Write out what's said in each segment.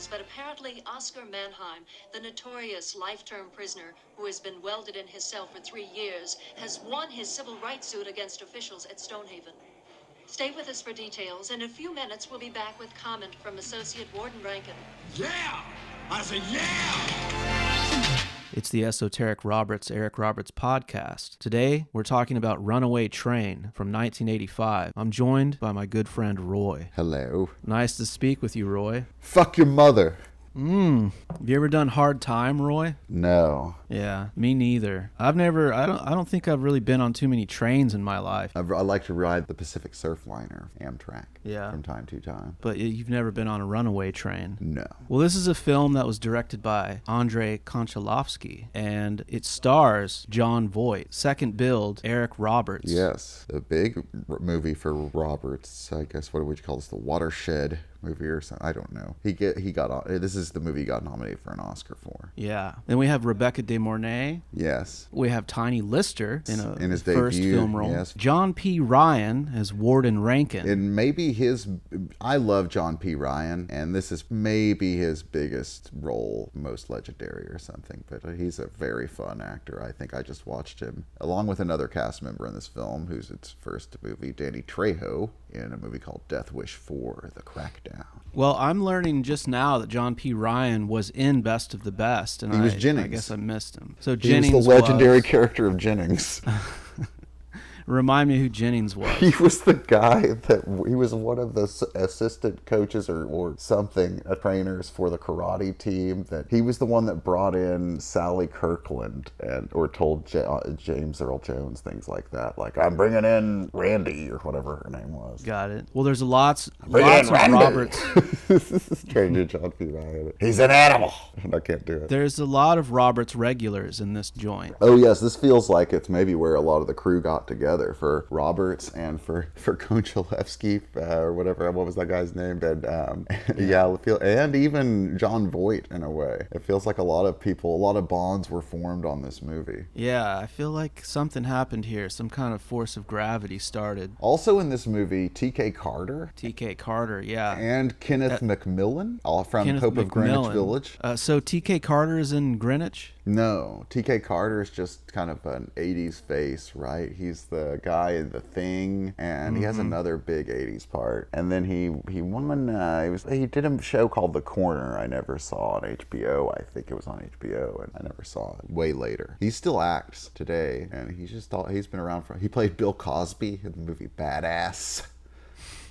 details, but apparently Oscar Mannheim, the notorious life-term prisoner who has been welded in his cell for 3 years, has won his civil rights suit against officials at Stonehaven. Stay with us for details. In a few minutes, we'll be back with comment from Associate Warden Rankin. Yeah! I said, yeah! It's the Esoteric Eric Roberts podcast. Today, we're talking about Runaway Train from 1985. I'm joined by my good friend Roy. Hello. Nice to speak with you, Roy. Fuck your mother. Have you ever done Hard Time, Roy? No. Yeah, me neither. I don't think I've really been on too many trains in my life. I like to ride the Pacific Surfliner, Amtrak. Yeah. From time to time. But you've never been on a runaway train? No. Well, this is a film that was directed by Andrei Konchalovsky, and it stars Jon Voight, second build Eric Roberts. Yes, a big movie for Roberts. I guess what would you call this? The Watershed movie or something? I don't know. This is the movie he got nominated for an Oscar for. Yeah. Then we have Rebecca De Mornay. Yes. We have Tiny Lister in his first debut, film role. yes. John P. Ryan as Warden Rankin. And maybe I love John P. Ryan, and this is maybe his biggest role, most legendary or something, but he's a very fun actor. I think I just watched him, along with another cast member in this film, who's its first movie, Danny Trejo, in a movie called Death Wish 4, The Crackdown. Well, I'm learning just now that John P. Ryan was in Best of the Best, and he was Jennings. I guess I missed him. So he Jennings was the legendary character of Jennings. Remind me who Jennings was. He was the guy he was one of the assistant coaches or something, trainers for the karate team. That he was the one that brought in Sally Kirkland or told James Earl Jones things like that. Like, I'm bringing in Randy or whatever her name was. Got it. Well, there's lots of Roberts. This is trained to John P. Ryan. He's an animal. I can't do it. There's a lot of Roberts regulars in this joint. Oh yes, this feels like it's maybe where a lot of the crew got together for Roberts and for Konchalovsky or whatever. What was that guy's name? And and even Jon Voight in a way. It feels like a lot of bonds were formed on this movie. Yeah, I feel like something happened here. Some kind of force of gravity started. Also in this movie, T.K. Carter. T.K. Carter, yeah. And Kenneth McMillan, all from Kenneth Pope of Greenwich Village. So T.K. Carter is in Greenwich? No, T.K. Carter is just kind of an 80s face, right? He's the guy in The Thing, and he has another big 80s part. And then he did a show called The Corner I never saw on HBO. I think it was on HBO, and I never saw it. Way later. He still acts today, and he's been around he played Bill Cosby in the movie Badass.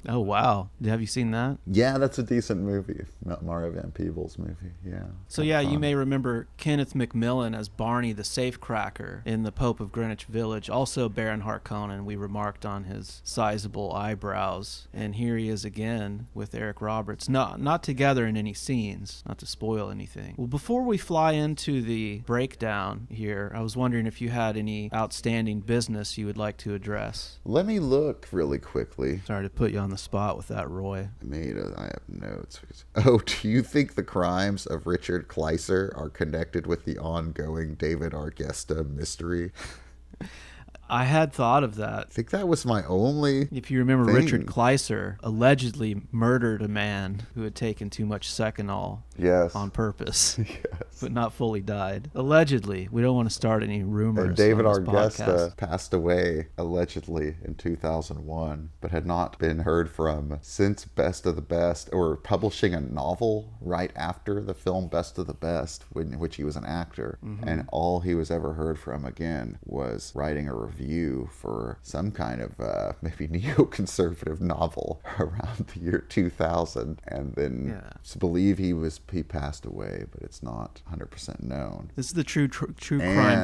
Oh, wow. Have you seen that? Yeah, that's a decent movie. Mario Van Peebles movie, yeah. So yeah, you may remember Kenneth McMillan as Barney the Safecracker in The Pope of Greenwich Village. Also Baron Harkonnen. We remarked on his sizable eyebrows. And here he is again with Eric Roberts. Not together in any scenes, not to spoil anything. Well, before we fly into the breakdown here, I was wondering if you had any outstanding business you would like to address. Let me look really quickly. Sorry to put you on the spot with that, Roy. I have notes. Oh, do you think the crimes of Richard Kleiser are connected with the ongoing David Argesta mystery? I had thought of that. I think that was my only If you remember, thing. Richard Kleiser allegedly murdered a man who had taken too much Seconal on purpose, but not fully died. Allegedly. We don't want to start any rumors. And David on this Argesta podcast. passed away, allegedly, in 2001, but had not been heard from since Best of the Best, or publishing a novel right after the film Best of the Best, in which he was an actor. And all he was ever heard from again was writing a review for some kind of maybe neoconservative novel around the year 2000, and then believe he passed away, but it's not 100% known. This is the true crime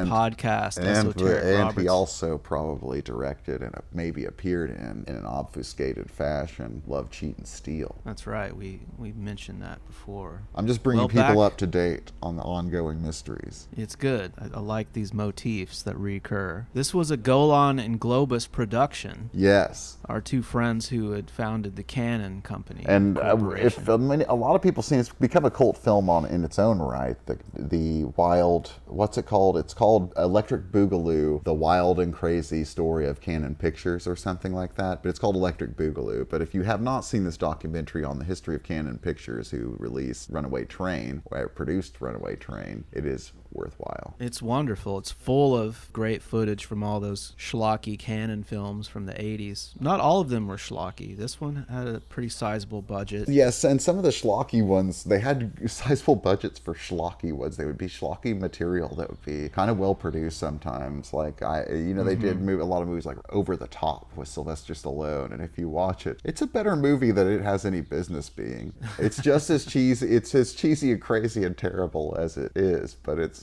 podcast. And he also probably directed and maybe appeared in an obfuscated fashion, Love, Cheat, and Steal. That's right. We mentioned that before. I'm just bringing people up to date on the ongoing mysteries. It's good. I like these motifs that recur. This was a Golan and Globus production. Yes. Our two friends who had founded the Canon Company. And Corporation. a lot of people see it's become a cult film in its own right. The wild, what's it called? It's called Electric Boogaloo, the wild and crazy story of Canon Pictures or something like that. But it's called Electric Boogaloo. But if you have not seen this documentary on the history of Canon Pictures, who released Runaway Train, or produced Runaway Train, it is worthwhile. It's wonderful. It's full of great footage from all those schlocky Canon films from the 80s. Not all of them were schlocky. This one had a pretty sizable budget. Yes, and some of the schlocky ones, they had sizable budgets for schlocky ones. They would be schlocky material that would be kind of well produced sometimes. Like, they did a lot of movies like Over the Top with Sylvester Stallone, and if you watch it, it's a better movie than it has any business being. It's just as cheesy. It's as cheesy and crazy and terrible as it is, but it's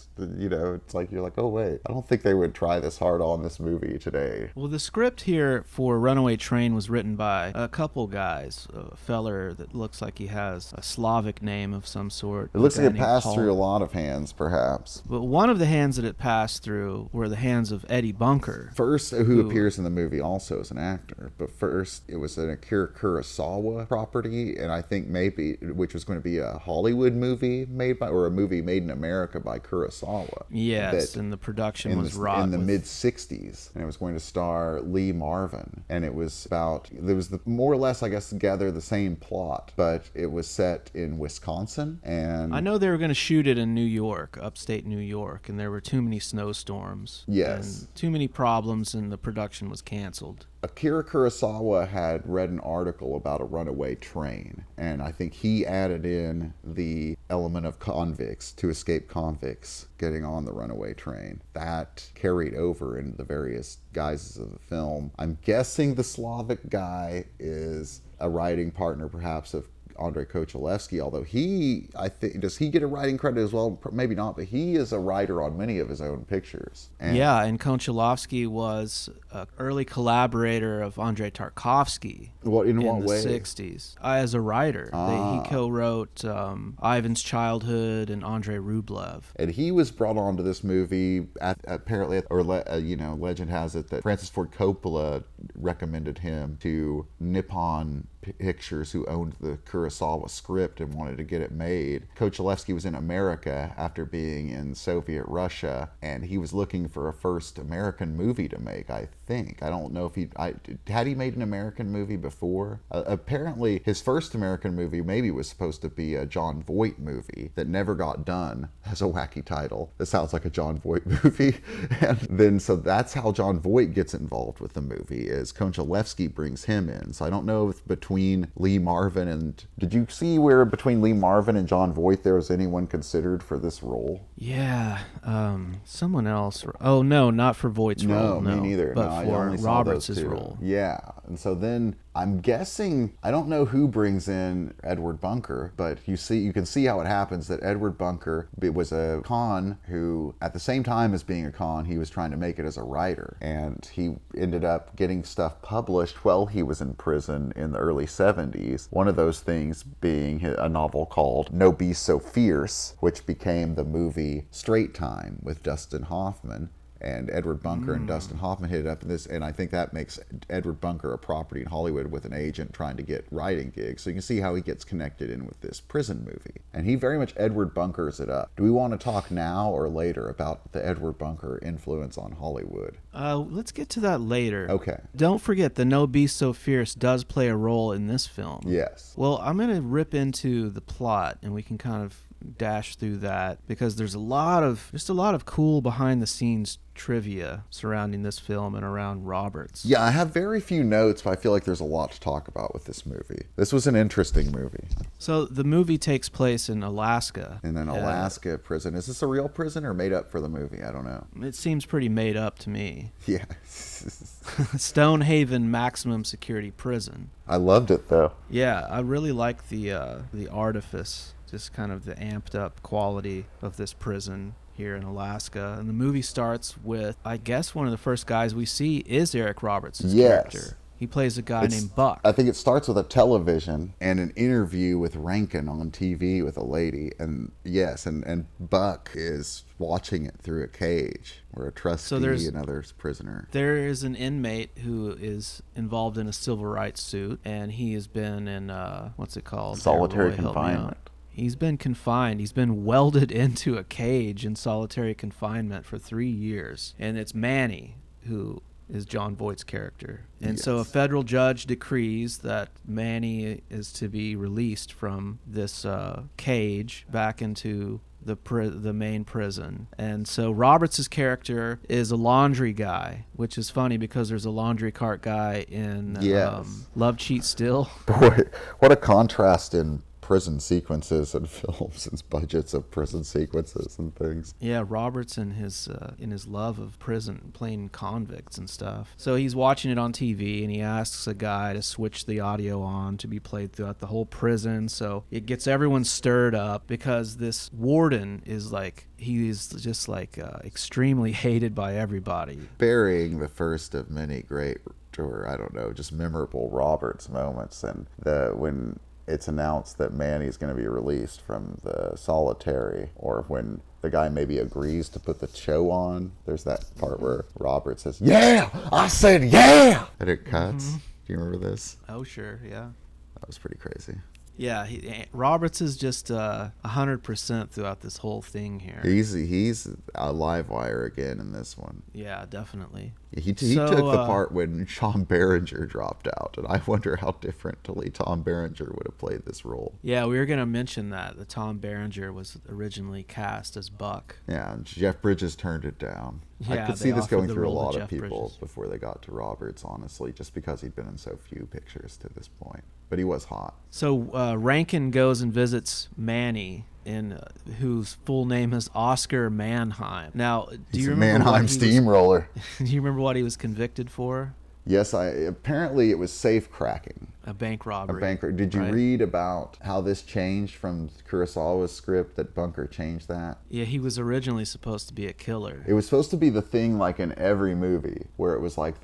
like you're like, oh wait, I don't think they would try this hard on this movie today. Well, the script here for Runaway Train was written by a couple guys. A feller that looks like he has a Slavic name of some sort. It looks like it passed through a lot of hands, perhaps. But one of the hands that it passed through were the hands of Eddie Bunker. First, who appears in the movie also as an actor. But first, it was an Akira Kurosawa property, and I think which was going to be a Hollywood movie or a movie made in America by Kurosawa. Yes, and the production was wrought in the mid-60s, and it was going to star Lee Marvin, and it was more or less, I guess, together the same plot, but it was set in Wisconsin, and I know they were going to shoot it in New York, upstate New York, and there were too many snowstorms. Yes. And too many problems, and the production was canceled. Akira Kurosawa had read an article about a runaway train, and I think he added in the element of convicts, to escape convicts getting on the runaway train. That carried over into the various guises of the film. I'm guessing the Slavic guy is a writing partner, perhaps, of Andrei Kochalevsky, although does he get a writing credit as well? Maybe not, but he is a writer on many of his own pictures. And Konchalovsky was an early collaborator of Andrei Tarkovsky in what way? The 60s. As a writer. He co-wrote Ivan's Childhood and Andrei Rublev. And he was brought onto this movie, legend has it that Francis Ford Coppola recommended him to Nippon Pictures, who owned the Kurosawa script and wanted to get it made. Kochalevsky was in America after being in Soviet Russia, and he was looking for a first American movie to make, I think. I don't know if had he made an American movie before? Apparently, his first American movie maybe was supposed to be a Jon Voight movie that never got done. Has a wacky title. That sounds like a Jon Voight movie. And then, so that's how Jon Voight gets involved with the movie, is Kochalevsky brings him in. So I don't know if between Lee Marvin and... Did you see where between Lee Marvin and Jon Voight there was anyone considered for this role? Yeah, someone else. Oh, no, not for Voight's role. No, me neither. But for Roberts' role. Yeah, and so then I'm guessing, I don't know who brings in Edward Bunker, but you can see how it happens that Edward Bunker was a con who, at the same time as being a con, he was trying to make it as a writer. And he ended up getting stuff published while he was in prison in the early 70s. One of those things being a novel called No Beast So Fierce, which became the movie Straight Time with Dustin Hoffman. And Edward Bunker and Dustin Hoffman hit it up in this, and I think that makes Edward Bunker a property in Hollywood with an agent trying to get writing gigs. So you can see how he gets connected in with this prison movie. And he very much Edward Bunkers it up. Do we want to talk now or later about the Edward Bunker influence on Hollywood? Let's get to that later. Okay. Don't forget, the No Beast So Fierce does play a role in this film. Yes. Well, I'm going to rip into the plot, and we can kind of dash through that, because there's a lot of cool behind the scenes trivia surrounding this film and around Roberts. Yeah, I have very few notes, but I feel like there's a lot to talk about with this movie. This was an interesting movie. So the movie takes place in Alaska. In an Alaska prison. Is this a real prison or made up for the movie? I don't know. It seems pretty made up to me. Yeah. Stonehaven Maximum Security Prison. I loved it though. Yeah, I really like the artifice, just kind of the amped up quality of this prison here in Alaska. And the movie starts with, I guess one of the first guys we see is Eric Roberts' character. He plays a guy named Buck. I think it starts with a television and an interview with Rankin on TV with a lady. And yes, and Buck is watching it through a cage where a trustee, another prisoner. There is an inmate who is involved in a civil rights suit, and he has been in, what's it called? Solitary confinement. He's been confined. He's been welded into a cage in solitary confinement for 3 years. And it's Manny who is John Voight's character. And so a federal judge decrees that Manny is to be released from this cage back into the main prison. And so Roberts' character is a laundry guy, which is funny because there's a laundry cart guy in Love, Cheat, Still. Boy, what a contrast in prison sequences and films and budgets of prison sequences and things. Yeah, Roberts in his love of prison, playing convicts and stuff. So he's watching it on TV, and he asks a guy to switch the audio on to be played throughout the whole prison. So it gets everyone stirred up because this warden is like, he's just like extremely hated by everybody. Burying the first of many great, or I don't know, just memorable Roberts moments. And when it's announced that Manny's going to be released from the solitary, or when the guy maybe agrees to put the show on, there's that part where Robert says, "Yeah, I said yeah!" And it cuts. Do you remember this? Oh, sure, yeah. That was pretty crazy. Yeah, Roberts is just 100% throughout this whole thing here. He's a live wire again in this one. Yeah, definitely. He took the part when Tom Berenger dropped out, and I wonder how differently Tom Berenger would have played this role. Yeah, we were going to mention that Tom Berenger was originally cast as Buck. Yeah, and Jeff Bridges turned it down. Yeah, I could see this going through a lot of Jeff people Bridges before they got to Roberts, honestly, just because he'd been in so few pictures to this point. But he was hot. So Rankin goes and visits Manny, whose full name is Oscar Mannheim. Now, do you remember Mannheim steamroller? Do you remember what he was convicted for? Yes, apparently it was safe cracking. A bank robbery. Did you read about how this changed from Kurosawa's script, that Bunker changed that? Yeah, he was originally supposed to be a killer. It was supposed to be the thing like in every movie, where it was like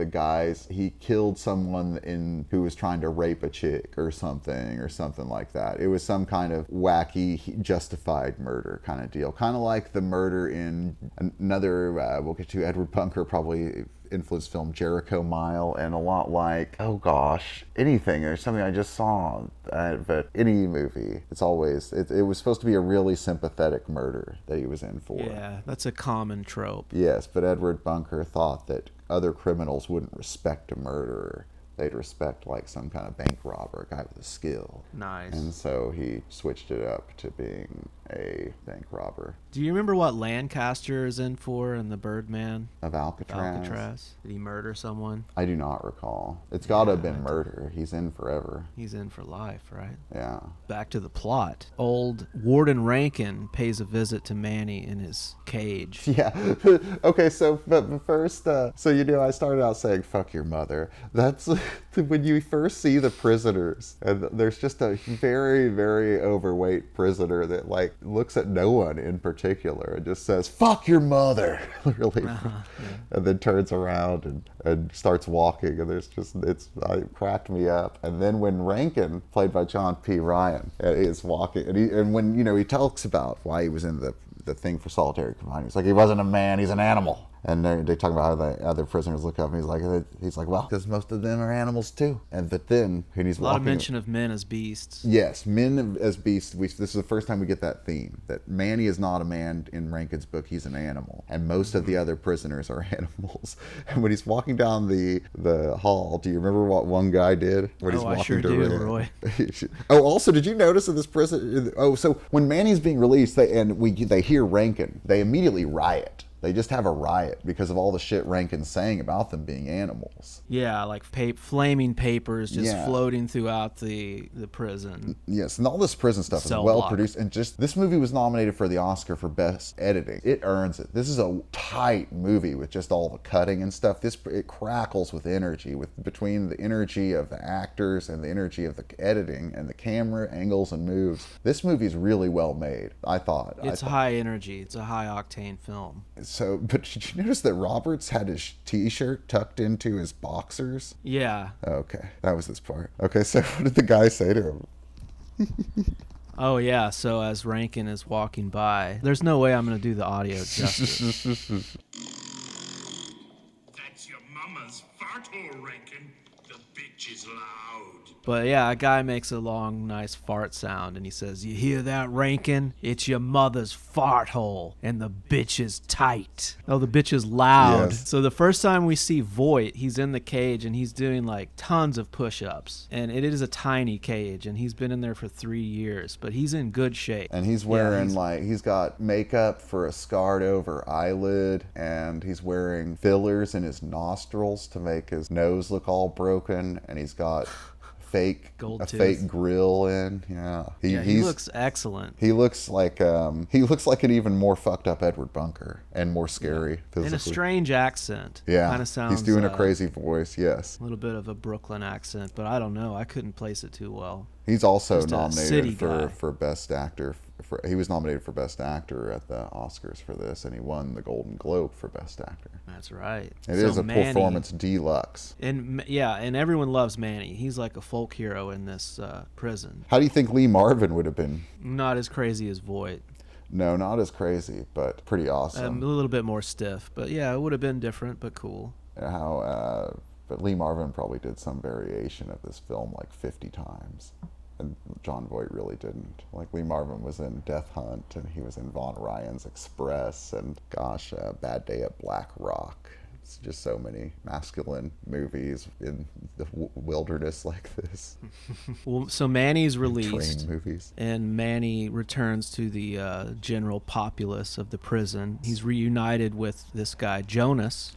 he killed someone who was trying to rape a chick or something like that. It was some kind of wacky, justified murder kind of deal. Kind of like the murder in another, we'll get to Edward Bunker probably influenced film, Jericho Mile, and a lot like, oh gosh, anything. There's something I just saw, but any movie, it was supposed to be a really sympathetic murder that he was in for. Yeah, that's a common trope. Yes, but Edward Bunker thought that other criminals wouldn't respect a murderer. They'd respect like some kind of bank robber, a guy with a skill. Nice. And so he switched it up to being a bank robber. Do you remember what Lancaster is in for in The Birdman? Of Alcatraz? Did he murder someone? I do not recall. It's got to have been murder. He's in forever. He's in for life, right? Yeah. Back to the plot. Old Warden Rankin pays a visit to Manny in his cage. Yeah. Okay, but first, I started out saying, fuck your mother. That's when you first see the prisoners, and there's just a very, very overweight prisoner that like looks at no one in particular and just says, fuck your mother, really, and then turns around and starts walking, and it cracked me up. And then when Rankin, played by John P. Ryan, is walking, and when he talks about why he was in the thing for solitary confinement, he's like, he wasn't a man, he's an animal. And they talk about how the other prisoners look up, and he's like, well, because most of them are animals too. But then when he's walking, a lot of mention of men as beasts. Yes, men as beasts. This is the first time we get that theme, that Manny is not a man in Rankin's book, he's an animal, and most of the other prisoners are animals. And when he's walking down the hall, do you remember what one guy did when he's walking I sure to do, Roy. Also, did you notice in this prison? So when Manny's being released, they hear Rankin, they immediately riot. They just have a riot because of all the shit Rankin's saying about them being animals. Yeah, like flaming papers just floating throughout the prison. Yes, and all this prison stuff is well produced. And just this movie was nominated for the Oscar for Best Editing. It earns it. This is a tight movie with just all the cutting and stuff. It crackles with energy, between the energy of the actors and the energy of the editing and the camera angles and moves. This movie's really well made, I thought. It's high energy. It's a high octane film. It's So, but did you notice that Roberts had his t-shirt tucked into his boxers? Yeah. Okay, that was this part. Okay, so what did the guy say to him? Oh, yeah. So as Rankin is walking by, there's no way I'm going to do the audio justice. That's your mama's farthole, Rankin. The bitch is loud. But yeah, a guy makes a long, nice fart sound, and he says, "You hear that, Rankin? It's your mother's fart hole, and the bitch is tight." Oh, the bitch is loud. Yes. So the first time we see Voight, he's in the cage, and he's doing like tons of push-ups. And it is a tiny cage, and he's been in there for 3 years, but he's in good shape. And he's wearing he's got makeup for a scarred over eyelid, and he's wearing fillers in his nostrils to make his nose look all broken, and he's got Gold tooth. fake grill in. Yeah. He looks excellent. He looks like an even more fucked up Edward Bunker and more scary physically. In a strange accent. Yeah. Kind of sounds He's doing a crazy voice, yes. a little bit of a Brooklyn accent, but I don't know. I couldn't place it too well. He's also Just a city nominated guy. for Best Actor. He was nominated for Best Actor at the Oscars for this, and he won the Golden Globe for Best Actor. That's right. It is a performance deluxe. And yeah, and everyone loves Manny. He's like a folk hero in this prison. How do you think Lee Marvin would have been? Not as crazy as Voight. No, not as crazy, but pretty awesome. A little bit more stiff, but yeah, it would have been different, but cool. But Lee Marvin probably did some variation of this film like 50 times. And John Voight really didn't. Like, Lee Marvin was in Death Hunt, and he was in Von Ryan's Express, and gosh, Bad Day at Black Rock. It's just so many masculine movies in the wilderness like this. Well, so Manny's released, Train movies. and Manny returns to the general populace of the prison. He's reunited with this guy, Jonas,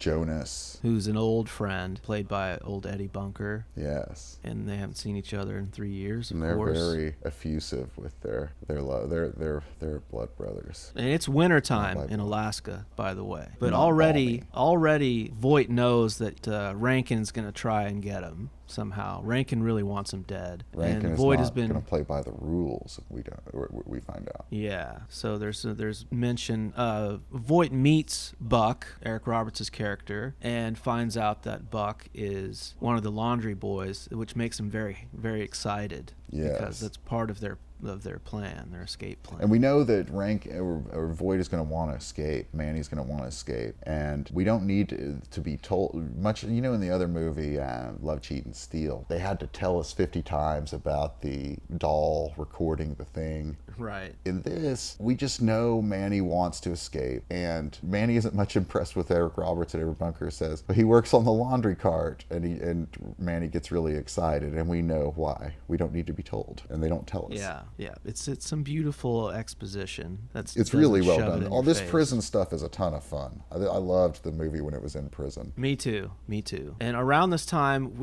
who's an old friend, played by old Eddie Bunker. Yes. And they haven't seen each other in 3 years, of And they're course. very effusive with their love. They're blood brothers. And it's wintertime Not by in blood. Alaska, by the way. But Not already balmy. Voight knows that Rankin's going to try and get him somehow. Rankin really wants him dead. Rankin and is Voight not has been going to play by the rules. We find out. Yeah, so there's mention. Voight meets Buck, Eric Roberts' character, and finds out that Buck is one of the laundry boys, which makes him very, very excited. Yes. Because that's part of their plan, their escape plan. And we know that or Voight is going to want to escape. Manny's going to want to escape, and we don't need to be told much. You know, in the other movie, Love, Cheat, and Steal, they had to tell us 50 times about the doll recording the thing. Right. In this, we just know Manny wants to escape, and Manny isn't much impressed with Eric Roberts, and Edward Bunker says, but he works on the laundry cart, and Manny gets really excited, and we know why. We don't need to be told, and they don't tell us. Yeah. It's some beautiful exposition. It's really well shove it done. in All your this face. prison stuff is a ton of fun. I loved the movie when it was in prison. Me too. And around this time,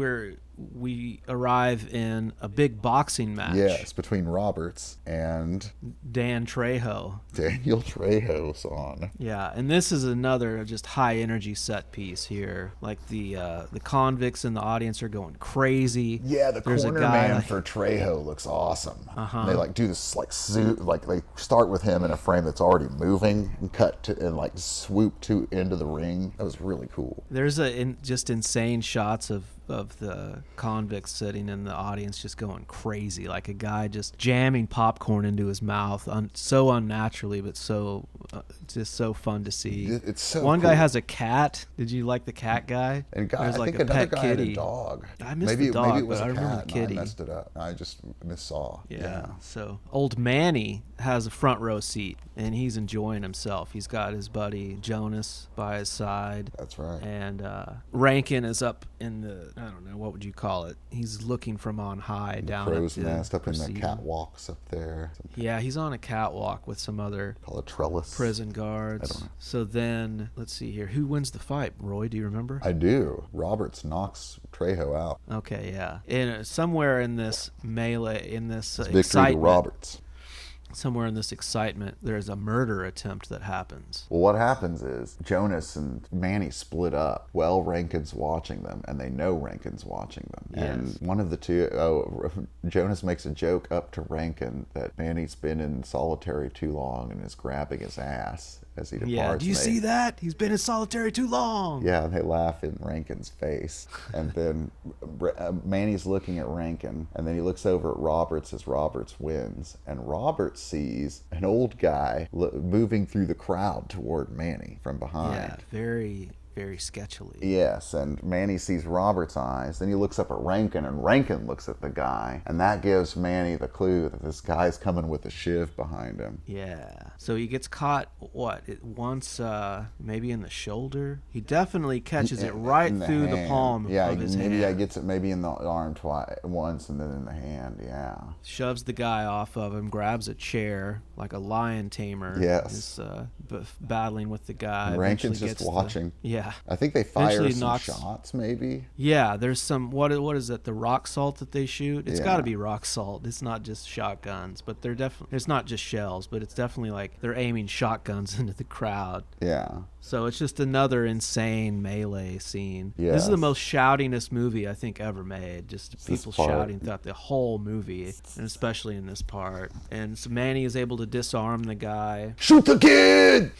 we arrive in a big boxing match. Yes, between Roberts and Dan Trejo. Daniel Trejo's on. Yeah, and this is another just high energy set piece here. Like the convicts in the audience are going crazy. Yeah, There's a corner guy man like- for Trejo looks awesome. Uh-huh. They do this they start with him in a frame that's already moving and cut to and swoop to into the ring. That was really cool. There's just insane shots of the convicts sitting in the audience just going crazy, like a guy just jamming popcorn into his mouth, so unnaturally, but so just so fun to see. It's so One cool. guy has a cat. Did you like the cat guy? And There's I like think a another pet guy kitty. had a dog. I missed maybe the dog, maybe it was but a I remember cat. the And kitty. I messed it up. I just missaw. Yeah. So old Manny has a front row seat, and he's enjoying himself. He's got his buddy Jonas by his side. That's right. And Rankin is up in the, I don't know, what would you call it? He's looking from on high down at Crow's the nest up in the proceeding. catwalks up there. Yeah, he's on a catwalk with some other Call it trellis. prison guards. I don't know. So then, let's see here. Who wins the fight? Roy, do you remember? I do. Roberts knocks Trejo out. Okay, yeah. And somewhere in this melee, in this Victory to excitement, Roberts. somewhere in this excitement, there's a murder attempt that happens. Well, what happens is Jonas and Manny split up while Rankin's watching them, and they know Rankin's watching them. Yes. And one of the two, Jonas makes a joke up to Rankin that Manny's been in solitary too long and is grabbing his ass. as he departs. Yeah, do you see that? He's been in solitary too long. Yeah, and they laugh in Rankin's face. And then Manny's looking at Rankin, and then he looks over at Roberts as Roberts wins. And Roberts sees an old guy moving through the crowd toward Manny from behind. Yeah, very sketchily. Yes, and Manny sees Robert's eyes. Then he looks up at Rankin, and Rankin looks at the guy. And that gives Manny the clue that this guy's coming with a shiv behind him. Yeah. So he gets caught, once maybe in the shoulder? He definitely catches it right through the palm of his hand. Yeah, he gets it maybe in the arm once and then in the hand, yeah. Shoves the guy off of him, grabs a chair like a lion tamer. Yes. Is battling with the guy. Rankin's just watching. Yeah. I think they fire some shots, maybe. Yeah, there's some, what is it, the rock salt that they shoot? It's got to be rock salt. It's not just shotguns, but they're definitely, it's not just shells, but it's definitely like they're aiming shotguns into the crowd. Yeah. So it's just another insane melee scene. Yes. This is the most shoutingest movie I think ever made. Just people shouting throughout the whole movie, and especially in this part. And so Manny is able to disarm the guy. Shoot the kid!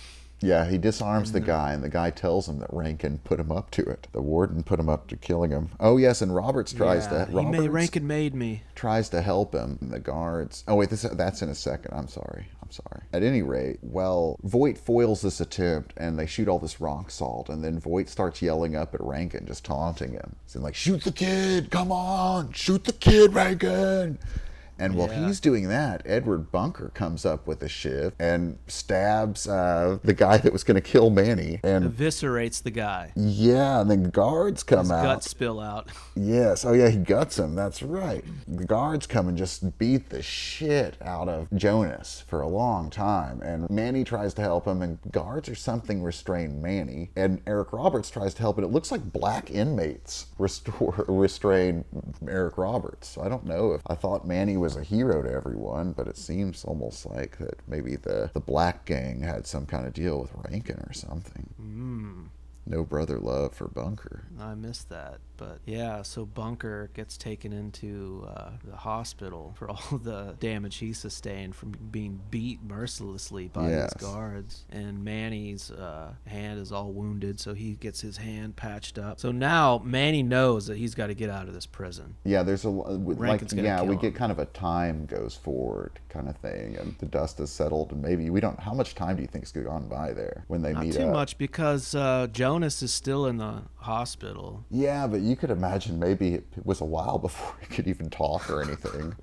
Yeah, he disarms the guy, and the guy tells him that Rankin put him up to it. The warden put him up to killing him. Oh, yes, and Roberts tries to... Rankin made me. Tries to help him. And the guards... Oh, wait, that's in a second. I'm sorry. At any rate, well, Voight foils this attempt, and they shoot all this rock salt, and then Voight starts yelling up at Rankin, just taunting him. Saying, like, shoot the kid! Come on! Shoot the kid, Rankin! And while he's doing that, Edward Bunker comes up with a shiv and stabs the guy that was going to kill Manny. And eviscerates the guy. Yeah, and then guards come out. His guts spill out. Yes. Oh, yeah, he guts him. That's right. The guards come and just beat the shit out of Jonas for a long time. And Manny tries to help him, and guards or something restrain Manny. And Eric Roberts tries to help, and it looks like black inmates restrain Eric Roberts. So I don't know if I thought Manny was a hero to everyone, but it seems almost like that maybe the black gang had some kind of deal with Rankin or something. No brother love for Bunker. I missed that. But yeah, so Bunker gets taken into the hospital for all the damage he sustained from being beat mercilessly by these guards. And Manny's hand is all wounded, so he gets his hand patched up. So now Manny knows that he's got to get out of this prison. Yeah, there's we get him. kind of a time goes forward kind of thing, and the dust is settled, and maybe how much time do you think's gone by there when they meet up? Not too much, because Jonas is still in the hospital. Yeah, but you could imagine maybe it was a while before he could even talk or anything.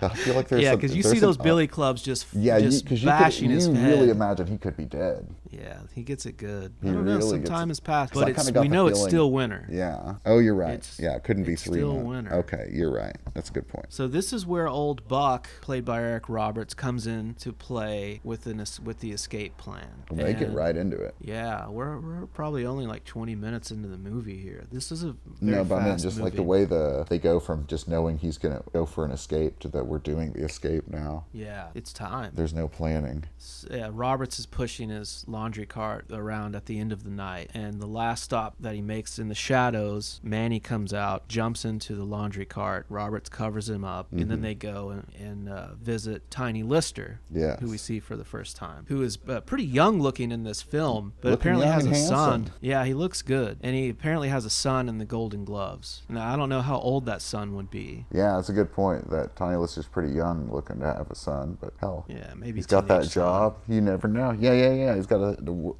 I feel like there's because you see those billy clubs just bashing his head. You really imagine he could be dead. Yeah, he gets it good. He I don't know, really some gets time it. has passed, 'Cause but we know it's still winter. Yeah. Oh, you're right. It couldn't be 3 months. Still winter. Okay, you're right. That's a good point. So this is where old Buck, played by Eric Roberts, comes in to play with the escape plan. We'll make it right into it. Yeah, we're probably only like 20 minutes into the movie here. This is a but I mean, just movie. Like the way they go from just knowing he's gonna go for an escape to that we're doing the escape now. Yeah, it's time. There's no planning. Yeah, Roberts is pushing his laundry cart around at the end of the night, and the last stop that he makes in the shadows, Manny comes out, jumps into the laundry cart. Roberts covers him up, and then they go and visit Tiny Lister, who we see for the first time, who is pretty young looking in this film, but apparently has a son. Yeah, he looks good, and he apparently has a son in the Golden Gloves. Now, I don't know how old that son would be. Yeah, that's a good point, that Tiny Lister's pretty young looking to have a son, but hell, yeah, maybe he's got that job. You never know. Yeah. He's got a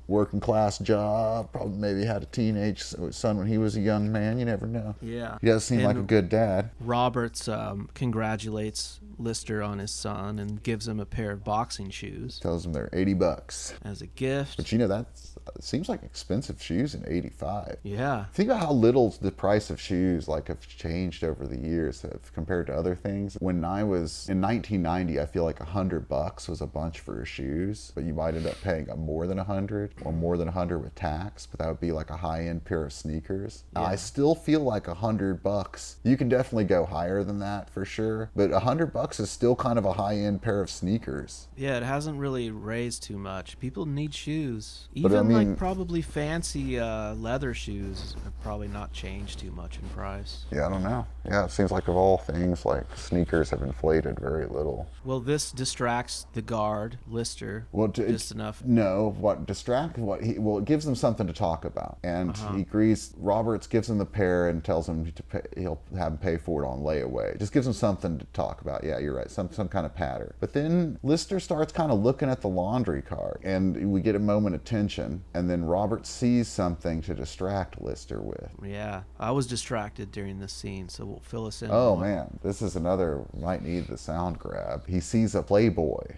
working class job. Probably maybe had a teenage son when he was a young man. You never know. Yeah, he does seem like a good dad. Roberts congratulates Lister on his son and gives him a pair of boxing shoes. Tells him they're $80 as a gift. But that seems like expensive shoes in '85. Yeah. Think about how little the price of shoes have changed over the years compared to other things. When I was in 1990, I feel like $100 was a bunch for shoes, but you might end up paying more than $100 or more than $100 with tax. But that would be like a high-end pair of sneakers. Yeah. I still feel like $100. You can definitely go higher than that for sure, but $100 Crocs is still kind of a high-end pair of sneakers. Yeah, it hasn't really raised too much. People need shoes. But, Even I mean- like probably fancy leather shoes have probably not changed too much in price. Yeah, I don't know. Yeah, it seems like of all things, like sneakers have inflated very little. Well, this distracts the guard, Lister, Well, just enough. No, it gives them something to talk about, and he agrees. Roberts gives him the pair and tells him to pay, he'll have him pay for it on layaway. Just gives him something to talk about. Yeah, you're right. Some kind of pattern. But then Lister starts kind of looking at the laundry cart, and we get a moment of tension, and then Roberts sees something to distract Lister with. Yeah, I was distracted during this scene, so we'll fill us in. Oh more. man, this is another might need the sound grab. He sees a Playboy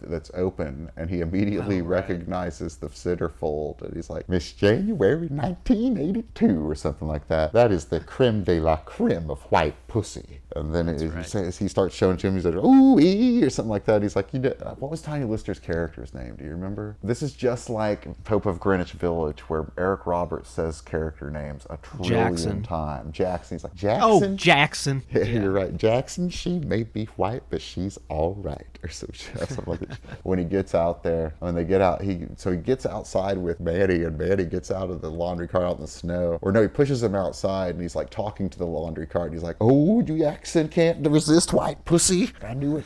that's open, and he immediately recognizes the centerfold, and he's like, Miss January 1982 or something like that. That is the creme de la creme of white pussy. And then he starts showing to him, he's like, ooh-ee, or something like that. He's like, what was Tiny Lister's character's name? Do you remember? This is just like Pope of Greenwich Village, where Eric Roberts says character names a trillion times. Jackson. He's like, Jackson? Oh, Jackson. Yeah, you're right. Jackson, she may be white, but she's all right. Or something like that. When he gets out there, when they get out, he gets outside with Manny, and Manny gets out of the laundry cart out in the snow. Or no, he pushes him outside, and he's like talking to the laundry cart. And he's like, oh, Jackson can't resist white pussy. I knew it.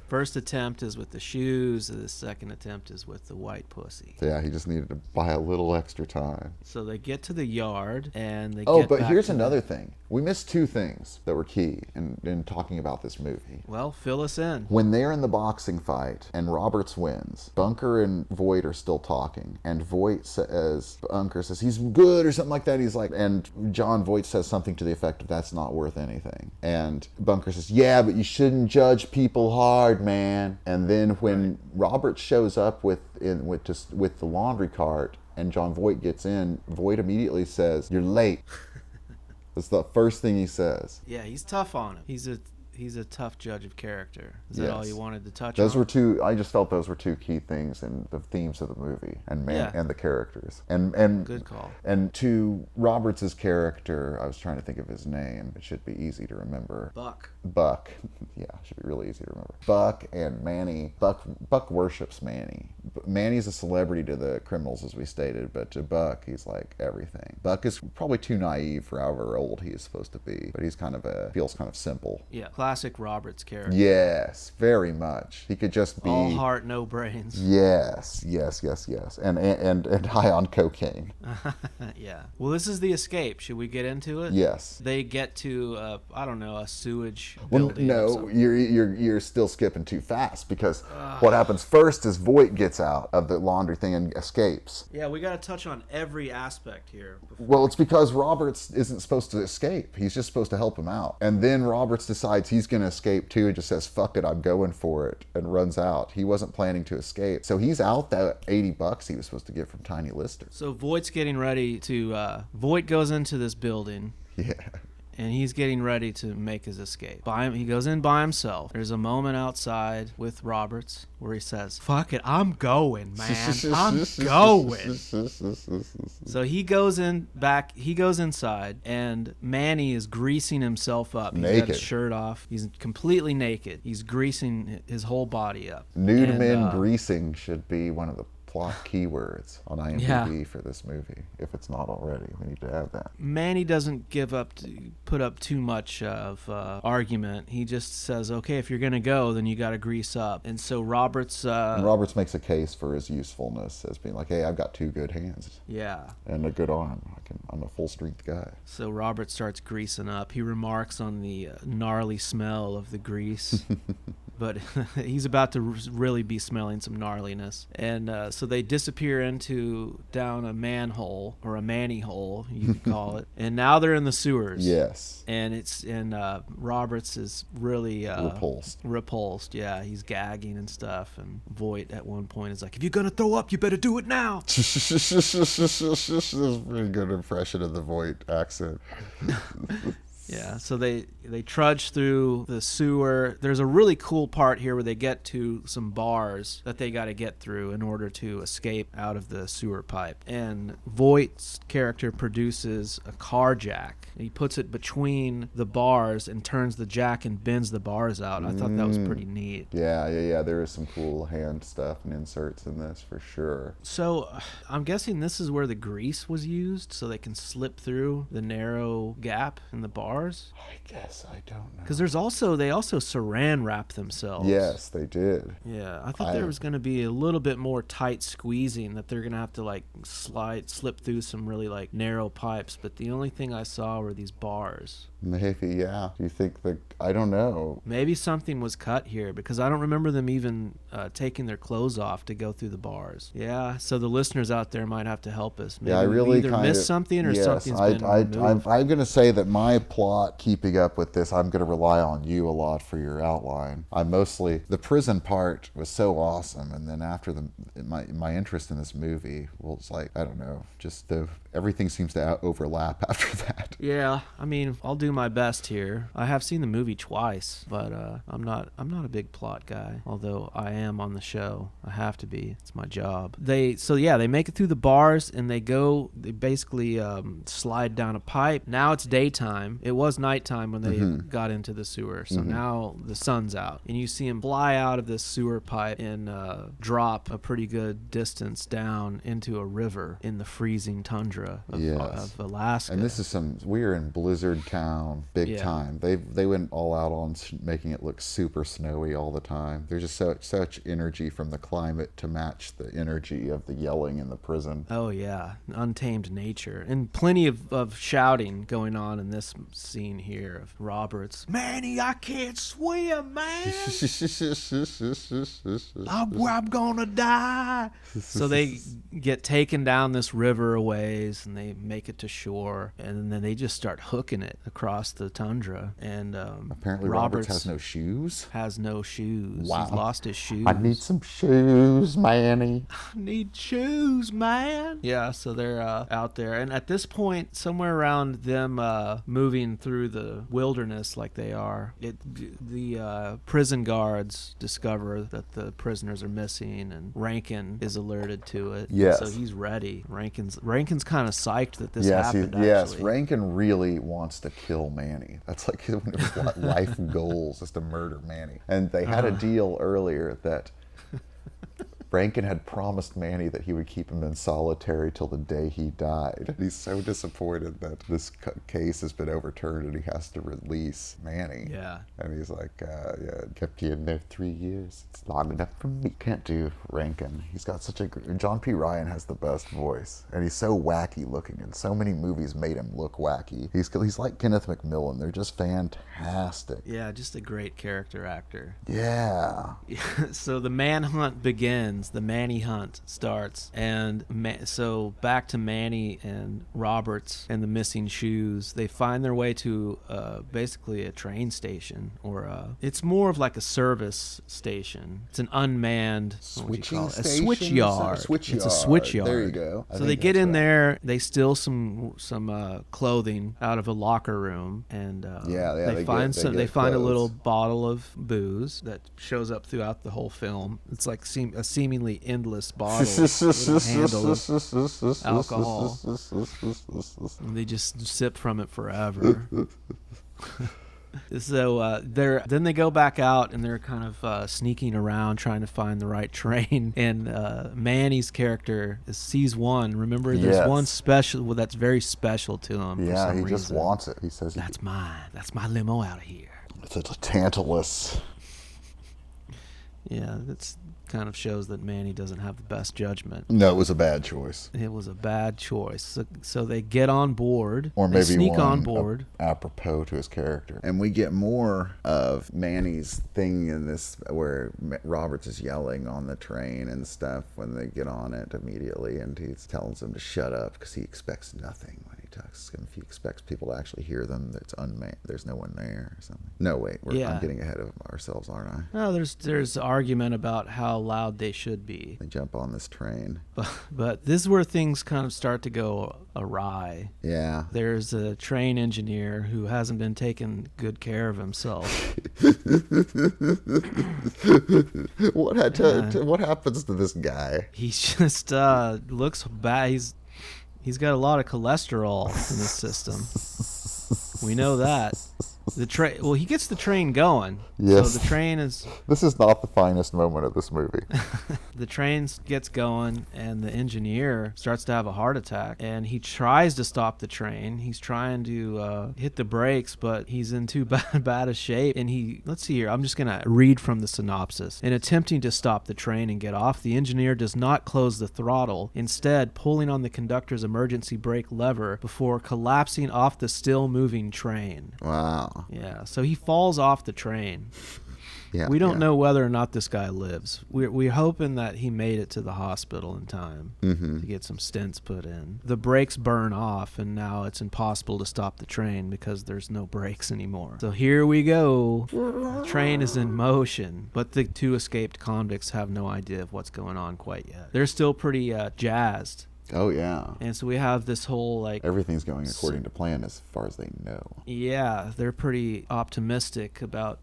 First attempt is with the shoes, and the second attempt is with the white pussy. Yeah, he just needed to buy a little extra time. So they get to the yard, and they Oh, get but back here's to another thing. We missed two things that were key in talking about this movie. Well, fill us in. When they're in the boxing fight and Roberts wins, Bunker and Voight are still talking, and Bunker says he's good or something like that. He's like, and John Voight says something to the effect of that's not worth anything. And Bunker says, yeah, but you shouldn't judge people hard, man. And then when Roberts shows up with the laundry cart and John Voight gets in, Voight immediately says, you're late. That's the first thing he says. Yeah, he's tough on him. He's a tough judge of character. Is that Yes. all you wanted to touch Those on? were two. I just felt those were two key things in the themes of the movie and the characters. And Good call. And to Roberts' character, I was trying to think of his name. It should be easy to remember. Buck. Yeah, it should be really easy to remember. Buck and Manny. Buck worships Manny. Manny's a celebrity to the criminals, as we stated, but to Buck, he's like everything. Buck is probably too naive for however old he is supposed to be, but he's feels kind of simple. Yeah, classic Roberts character. Yes, very much. He could just be all heart, no brains. Yes, and high on cocaine. Yeah. Well, this is the escape. Should we get into it? Yes. They get to a sewage Well, building. no, you're still skipping too fast, because what happens first is Voight gets out of the laundry thing and escapes. Yeah, we got to touch on every aspect here. Well, it's because Roberts isn't supposed to escape. He's just supposed to help him out. And then Roberts decides he's going to escape too and just says, fuck it, I'm going for it, and runs out. He wasn't planning to escape. So he's out that $80 he was supposed to get from Tiny Lister. So Voight's getting ready to... Voight goes into this building. Yeah. And he's getting ready to make his escape. He goes in by himself. There's a moment outside with Roberts where he says, fuck it, I'm going, man. I'm going. So he goes inside, and Manny is greasing himself up. He's got Naked. his shirt off. He's completely naked. He's greasing his whole body up. Nude men greasing should be one of the plot keywords on IMDb for this movie. If it's not already, we need to add that. Manny doesn't put up too much of argument. He just says, okay, if you're going to go, then you got to grease up. And so Roberts makes a case for his usefulness as being like, hey, I've got two good hands. Yeah. And a good arm. I'm a full strength guy. So Robert starts greasing up. He remarks on the gnarly smell of the grease. But he's about to really be smelling some gnarliness. And so they disappear down a manhole, or a manny hole, you could call it. And now they're in the sewers. Yes. And Roberts is really repulsed. Yeah, he's gagging and stuff. And Voight at one point is like, if you're going to throw up, you better do it now. This is a pretty good impression of the Voight accent. Yeah, so they trudge through the sewer. There's a really cool part here where they get to some bars that they got to get through in order to escape out of the sewer pipe. And Voight's character produces a car jack. He puts it between the bars and turns the jack and bends the bars out. I thought that was pretty neat. Yeah. There is some cool hand stuff and inserts in this for sure. So I'm guessing this is where the grease was used so they can slip through the narrow gap in the bars. I guess I don't know. Because they also saran wrap themselves. Yes, they did. Yeah, I thought there was going to be a little bit more tight squeezing, that they're going to have to like slip through some really like narrow pipes. But the only thing I saw were these bars. Maybe, yeah. Do you think I don't know. Maybe something was cut here, because I don't remember them even taking their clothes off to go through the bars. Yeah, so the listeners out there might have to help us. Maybe I really we either missed something or something's been removed. I'm going to say that my plot, keeping up with this, I'm going to rely on you a lot for your outline. The prison part was so awesome, and then after my interest in this movie, well, it's like, I don't know, just everything seems to overlap after that. Yeah, I mean, I'll do my best here. I have seen the movie twice, but I'm not a big plot guy, although I am on the show. I have to be. It's my job. They make it through the bars, and they basically slide down a pipe. Now it's daytime. It was nighttime when they got into the sewer, so now the sun's out, and you see him fly out of this sewer pipe and drop a pretty good distance down into a river in the freezing tundra of Alaska. And this is we're in Blizzard Town, big time. They went all out on making it look super snowy all the time. There's just such energy from the climate to match the energy of the yelling in the prison. Oh yeah, untamed nature, and plenty of shouting going on in this scene here of Roberts. Manny, I can't swim, man. I'm gonna die. So they get taken down this river a ways, and they make it to shore, and then they just start hooking it across the tundra. And apparently Roberts has no shoes. Wow. He's lost his shoes. I need some shoes, Manny. I need shoes, man. Yeah, so they're out there, and at this point, somewhere around them moving through the wilderness like they are, the prison guards discover that the prisoners are missing, and Rankin is alerted to it. Yes. So he's ready. Rankin's kind of psyched that this happened. Yes, Rankin really wants to kill Manny. That's like one of his life goals, is to murder Manny. And they had a deal earlier that Rankin had promised Manny that he would keep him in solitary till the day he died. He's so disappointed that this case has been overturned and he has to release Manny. Yeah. And he's like, kept you in there 3 years. It's long enough for me. Can't do Rankin. He's got such a John P. Ryan has the best voice. And he's so wacky looking, and so many movies made him look wacky. He's like Kenneth McMillan. They're just fantastic. Yeah, just a great character actor. Yeah. So the manhunt begins. The Manny hunt starts, and so back to Manny and Roberts and the missing shoes. They find their way to basically a train station, or it's more of like a service station. It's an unmanned switching station? A switch yard. It's a switch yard. There you go. So they get in there. They steal some clothing out of a locker room, and they find a little bottle of booze that shows up throughout the whole film. It's like a seemingly endless bottle with a handle of alcohol, and they just sip from it forever. So then they go back out, and they're kind of sneaking around trying to find the right train. And Manny's character sees one. Remember, there's one special that's very special to him. Yeah, for some he reason. just wants it. He says, "That's mine. That's my limo out of here." It's a Tantalus. Yeah, that's kind of shows that Manny doesn't have the best judgment. No, it was a bad choice. It was a bad choice. So they get on board. Or maybe they sneak on board. Apropos to his character. And we get more of Manny's thing in this, where Roberts is yelling on the train and stuff when they get on it immediately, and he tells them to shut up because he expects nothing when he talks, if he expects people to actually hear them, that's unmanned. There's no one there or something. No, wait, I'm getting ahead of ourselves, aren't I? No, there's argument about how loud they should be. They jump on this train. But this is where things kind of start to go awry. Yeah. There's a train engineer who hasn't been taking good care of himself. What happens to this guy? He just looks bad. He's got a lot of cholesterol in his system. We know that. He gets the train going. Yes. So the train is... This is not the finest moment of this movie. The train gets going, and the engineer starts to have a heart attack, and he tries to stop the train. He's trying to hit the brakes, but he's in too bad a shape. And let's see here, I'm just going to read from the synopsis. In attempting to stop the train and get off, the engineer does not close the throttle, instead pulling on the conductor's emergency brake lever before collapsing off the still-moving train. Wow. Yeah, so he falls off the train. Yeah, we don't know whether or not this guy lives. We're hoping that he made it to the hospital in time to get some stents put in. The brakes burn off, and now it's impossible to stop the train because there's no brakes anymore. So here we go. The train is in motion, but the two escaped convicts have no idea of what's going on quite yet. They're still pretty jazzed. Oh, yeah. And so we have this whole, everything's going according to plan as far as they know. Yeah, they're pretty optimistic about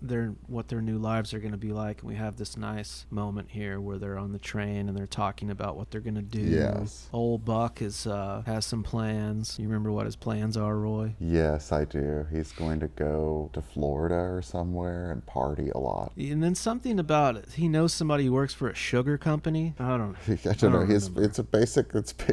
what their new lives are going to be like. And we have this nice moment here where they're on the train and they're talking about what they're going to do. Yes. Old Buck has some plans. You remember what his plans are, Roy? Yes, I do. He's going to go to Florida or somewhere and party a lot. And then something about he knows somebody who works for a sugar company. I don't know. It's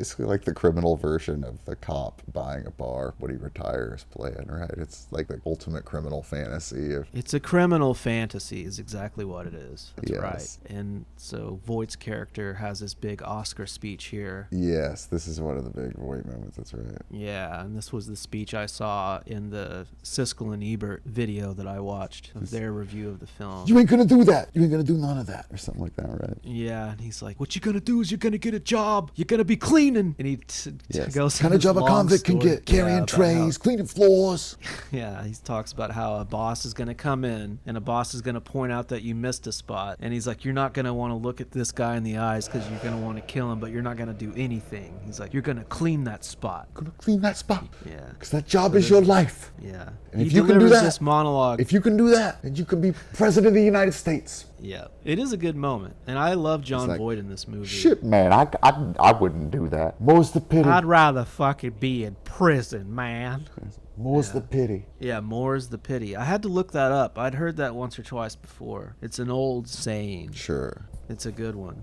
basically like the criminal version of the cop buying a bar when he retires plan, right? It's like the ultimate criminal fantasy. It's a criminal fantasy is exactly what it is. That's yes. right. And so Voight's character has this big Oscar speech here. Yes, this is one of the big Voight moments. That's right. Yeah, and this was the speech I saw in the Siskel and Ebert video that I watched of their review of the film. You ain't gonna do that. You ain't gonna do none of that, or something like that, right? Yeah, and he's like, what you gonna do is you're gonna get a job. You're gonna be cleaning. And he goes kind of job a convict can get, carrying trays, cleaning floors. Yeah, he talks about how a boss is gonna come in and a boss is gonna point out that you missed a spot, and he's like, you're not gonna want to look at this guy in the eyes because you're gonna want to kill him, but you're not gonna do anything. He's like, you're gonna clean that spot. Gonna clean that spot. Yeah, because that job is your life. Yeah, and if you can do that, this monologue. If you can do that, then you can be president of the United States. Yeah, it is a good moment, and I love John Voight in this movie. Shit, man, I wouldn't do that. More's the pity. I'd rather fucking be in prison, man. More's the pity. Yeah, more's the pity. I had to look that up. I'd heard that once or twice before. It's an old saying. Sure. It's a good one.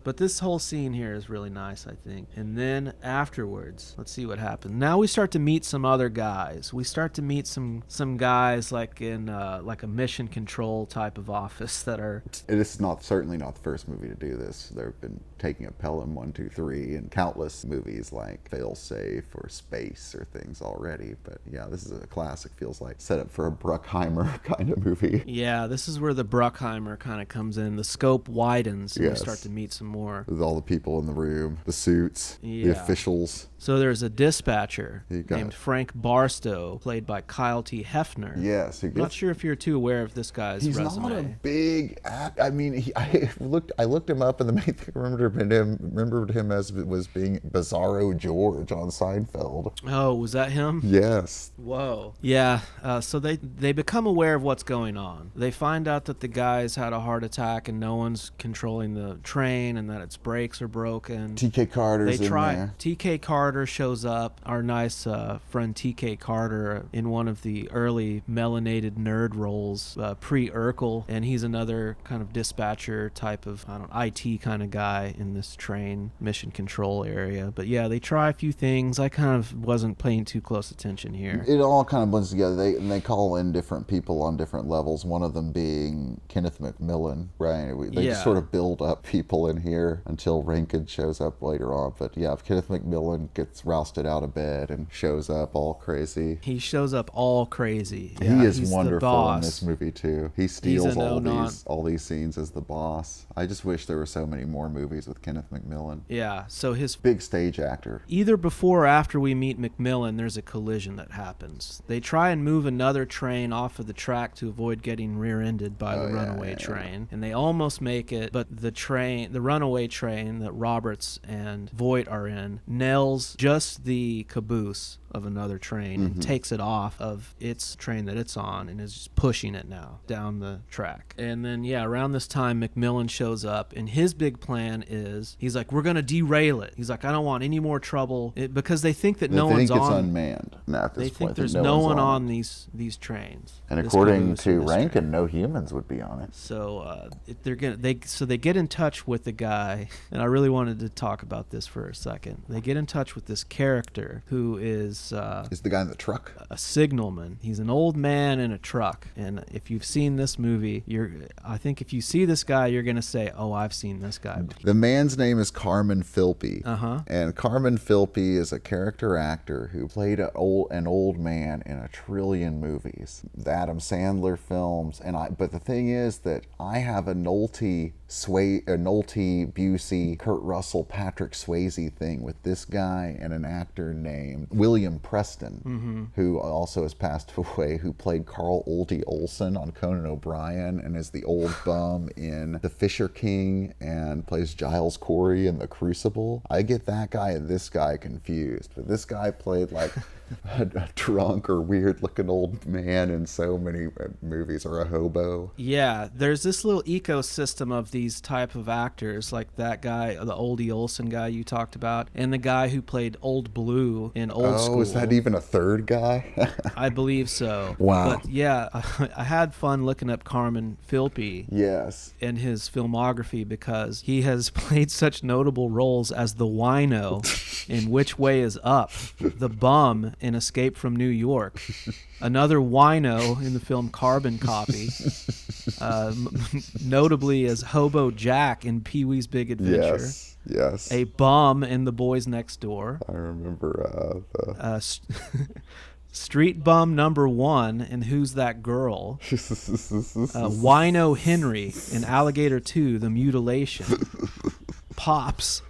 But this whole scene here is really nice, I think. And then afterwards, let's see what happens. Now we start to meet some other guys. We start to meet some guys like in like a mission control type of office that are. It is certainly not the first movie to do this. They've been taking a Pelham 1, 2, 3 and countless movies like Failsafe or Space or things already. But yeah, this is a classic. Feels like set up for a Bruckheimer kind of movie. Yeah, this is where the Bruckheimer kind of comes in. The scope widens and yes. we start to meet some more. With all the people in the room, the suits, the officials. So there's a dispatcher named Frank Barstow, played by Kyle T. Hefner. Yes. I'm not sure if you're too aware of this guy's resume. He's not a big act. I mean, I looked him up, and the main thing I remembered him as was being Bizarro George on Seinfeld. Oh, was that him? Yes. Whoa. Yeah. So they become aware of what's going on. They find out that the guys had a heart attack and no one's controlling the train and that its brakes are broken. TK Carter's in there. TK Carter shows up, our nice friend TK Carter, in one of the early melanated nerd roles, pre-Urkel, and he's another kind of dispatcher type of, IT kind of guy in this train mission control area. But yeah, they try a few things. I kind of wasn't paying too close attention here. It all kind of blends together. They call in different people on different levels, one of them being Kenneth McMillan, right? They just sort of build up people in here until Rankin shows up later on. But yeah, Kenneth McMillan gets rousted out of bed and shows up all crazy. He shows up all crazy. He Yeah, is he's the wonderful in boss. this movie too. He steals no-non. all these scenes as the boss. I just wish there were so many more movies with Kenneth McMillan. Yeah, so his Big stage actor. either before or after we meet McMillan, there's a collision that happens. They try and move another train off of the track to avoid getting rear-ended by the runaway train, and they almost make it, but the runaway train that Roberts and Voight are in nails just the caboose of another train and takes it off of its train that it's on and is just pushing it now down the track. And then, yeah, around this time, McMillan shows up, and his big plan is, he's like, we're going to derail it. He's like, I don't want any more trouble, because they think that They think it's it's unmanned. At this They point, think there's no one on these trains. And This according caboose to and this Rankin, train. no humans would be on it. So they get in touch with the guy, and I really wanted to talk about this for a second. They get in touch with this character who is Is the guy in the truck? a signalman. He's an old man in a truck, and if you've seen this movie, I think if you see this guy, you're gonna say, "Oh, I've seen this guy." The man's name is Carmen Philby. Uh-huh. And Carmen Philby is a character actor who played an old man in 1,000,000,000 movies. The Adam Sandler films. But the thing is that I have a Nolte Busey, Kurt Russell, Patrick Swayze thing with this guy and an actor named William Preston, who also has passed away, who played Carl Ulte Olsen on Conan O'Brien and is the old bum in The Fisher King and plays Giles Corey in The Crucible. I get that guy and this guy confused, but this guy played like a drunk or weird looking old man in so many movies, or a hobo. Yeah, there's this little ecosystem of these type of actors, like that guy, the Oldie Olsen guy you talked about, and the guy who played Old Blue in Old School. Oh, is that even a third guy? I believe so. Wow. But yeah, I had fun looking up Carmen Philby Yes. in his filmography because he has played such notable roles as the wino in Which Way Is Up, the bum in Escape from New York, another wino in the film Carbon Copy, notably as Hobo Jack in Pee-wee's Big Adventure. Yes. A bum in The Boys Next Door. I remember Street bum number 1 in Who's That Girl? Wino Henry in Alligator 2, The Mutilation. Pops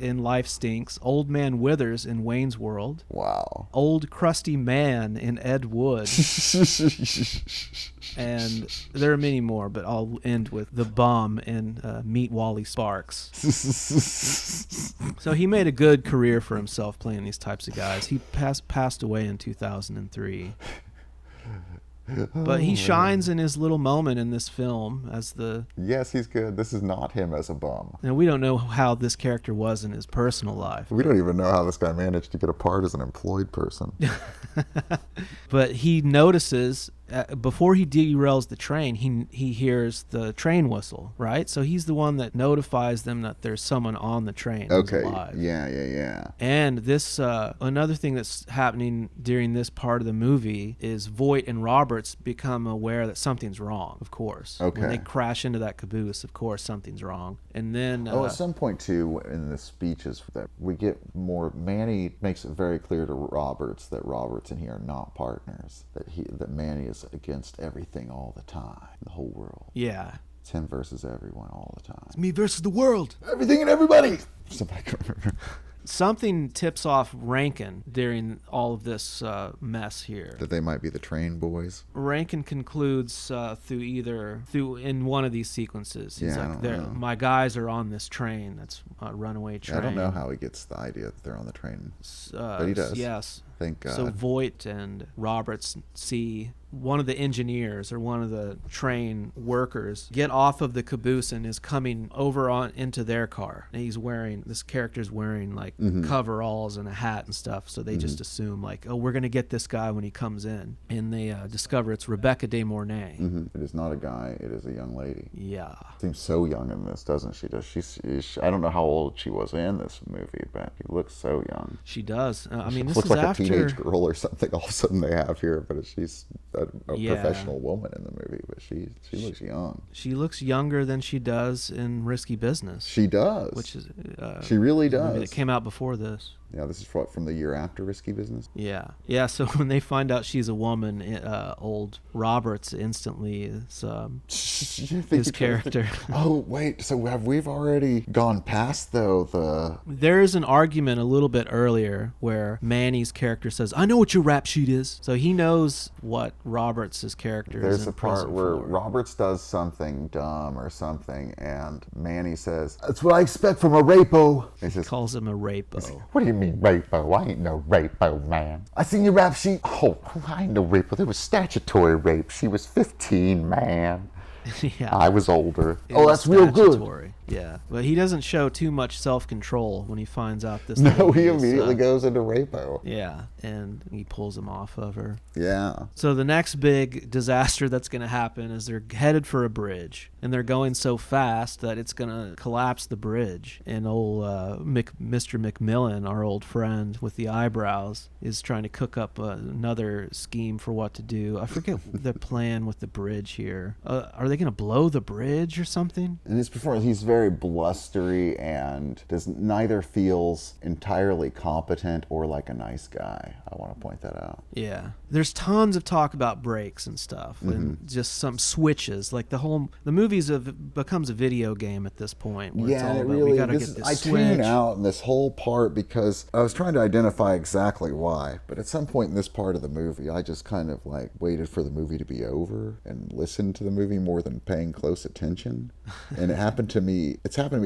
in Life Stinks. Old Man Withers in Wayne's World. Wow. Old Crusty Man in Ed Wood. And there are many more, but I'll end with the bum in Meet Wally Sparks. So he made a good career for himself playing these types of guys. He passed away in 2003. But he shines in his little moment in this film as the... Yes, he's good. This is not him as a bum. Now, we don't know how this character was in his personal life. We don't even know how this guy managed to get a part as an employed person. But he notices... before he derails the train, he hears the train whistle, right? So he's the one that notifies them that there's someone on the train who's Okay. alive. Yeah. And this another thing that's happening during this part of the movie is Voight and Roberts become aware that something's wrong, of course. Okay. When they crash into that caboose, of course something's wrong. And then... at some point, too, in the speeches that we get more, Manny makes it very clear to Roberts that Roberts and he are not partners, that Manny is against everything all the time, the whole world. yeah. It's him versus everyone all the time. It's me versus the world. Everything and everybody! Somebody can remember. Something tips off Rankin during all of this mess here. That they might be the train boys. Rankin concludes through in one of these sequences. He's Yeah, I like, don't know. my guys are on this train. That's a runaway train. I don't know how he gets the idea that they're on the train. But he does. Yes. Thank God. So Voight and Roberts see one of the engineers or one of the train workers get off of the caboose and is coming over into their car. And this character's wearing like coveralls and a hat and stuff. So they just assume like, oh, we're going to get this guy when he comes in. And they discover it's Rebecca De Mornay. It is not a guy, it is a young lady. Yeah. Seems so young in this, doesn't she? I don't know how old she was in this movie, but she looks so young. She does. I mean, this looks is like after... a teenage girl or something all of a sudden they have here, but she's a professional woman in the movie, but she looks young. She looks younger than she does in Risky Business. She does. Which is she really a movie does. that came out before this. Yeah, this is from the year after Risky Business. Yeah. So when they find out she's a woman, old Roberts instantly is his character. Oh wait, so we've already gone past though There is an argument a little bit earlier where Manny's character says, "I know what your rap sheet is," so he knows what Roberts' character is. There's in a part where for. Roberts does something dumb or something, and Manny says, "That's what I expect from a rapo." He calls him a rapo. What do you mean rapo? I ain't no rapo, man. I seen your rap sheet. Oh, I ain't no rapo. There was statutory rape. She was 15, man. Yeah. I was older. Oh, that's real good. Yeah, but he doesn't show too much self-control when he finds out this. No, he immediately goes into rapo. Yeah, and he pulls him off of her. Yeah. So the next big disaster that's going to happen is they're headed for a bridge, and they're going so fast that it's going to collapse the bridge. And old Mr. McMillan, our old friend with the eyebrows, is trying to cook up another scheme for what to do. I forget the plan with the bridge here. Are they going to blow the bridge or something? And his performance, he's very blustery and neither feels entirely competent or like a nice guy. I want to point that out. Yeah. There's tons of talk about breaks and stuff, and just some switches. Like the movie's becomes a video game at this point. Where it's all about, we gotta get this I switch. tune out in this whole part because I was trying to identify exactly why, but at some point in this part of the movie, I just kind of like waited for the movie to be over and listened to the movie more than paying close attention. And it's happened to me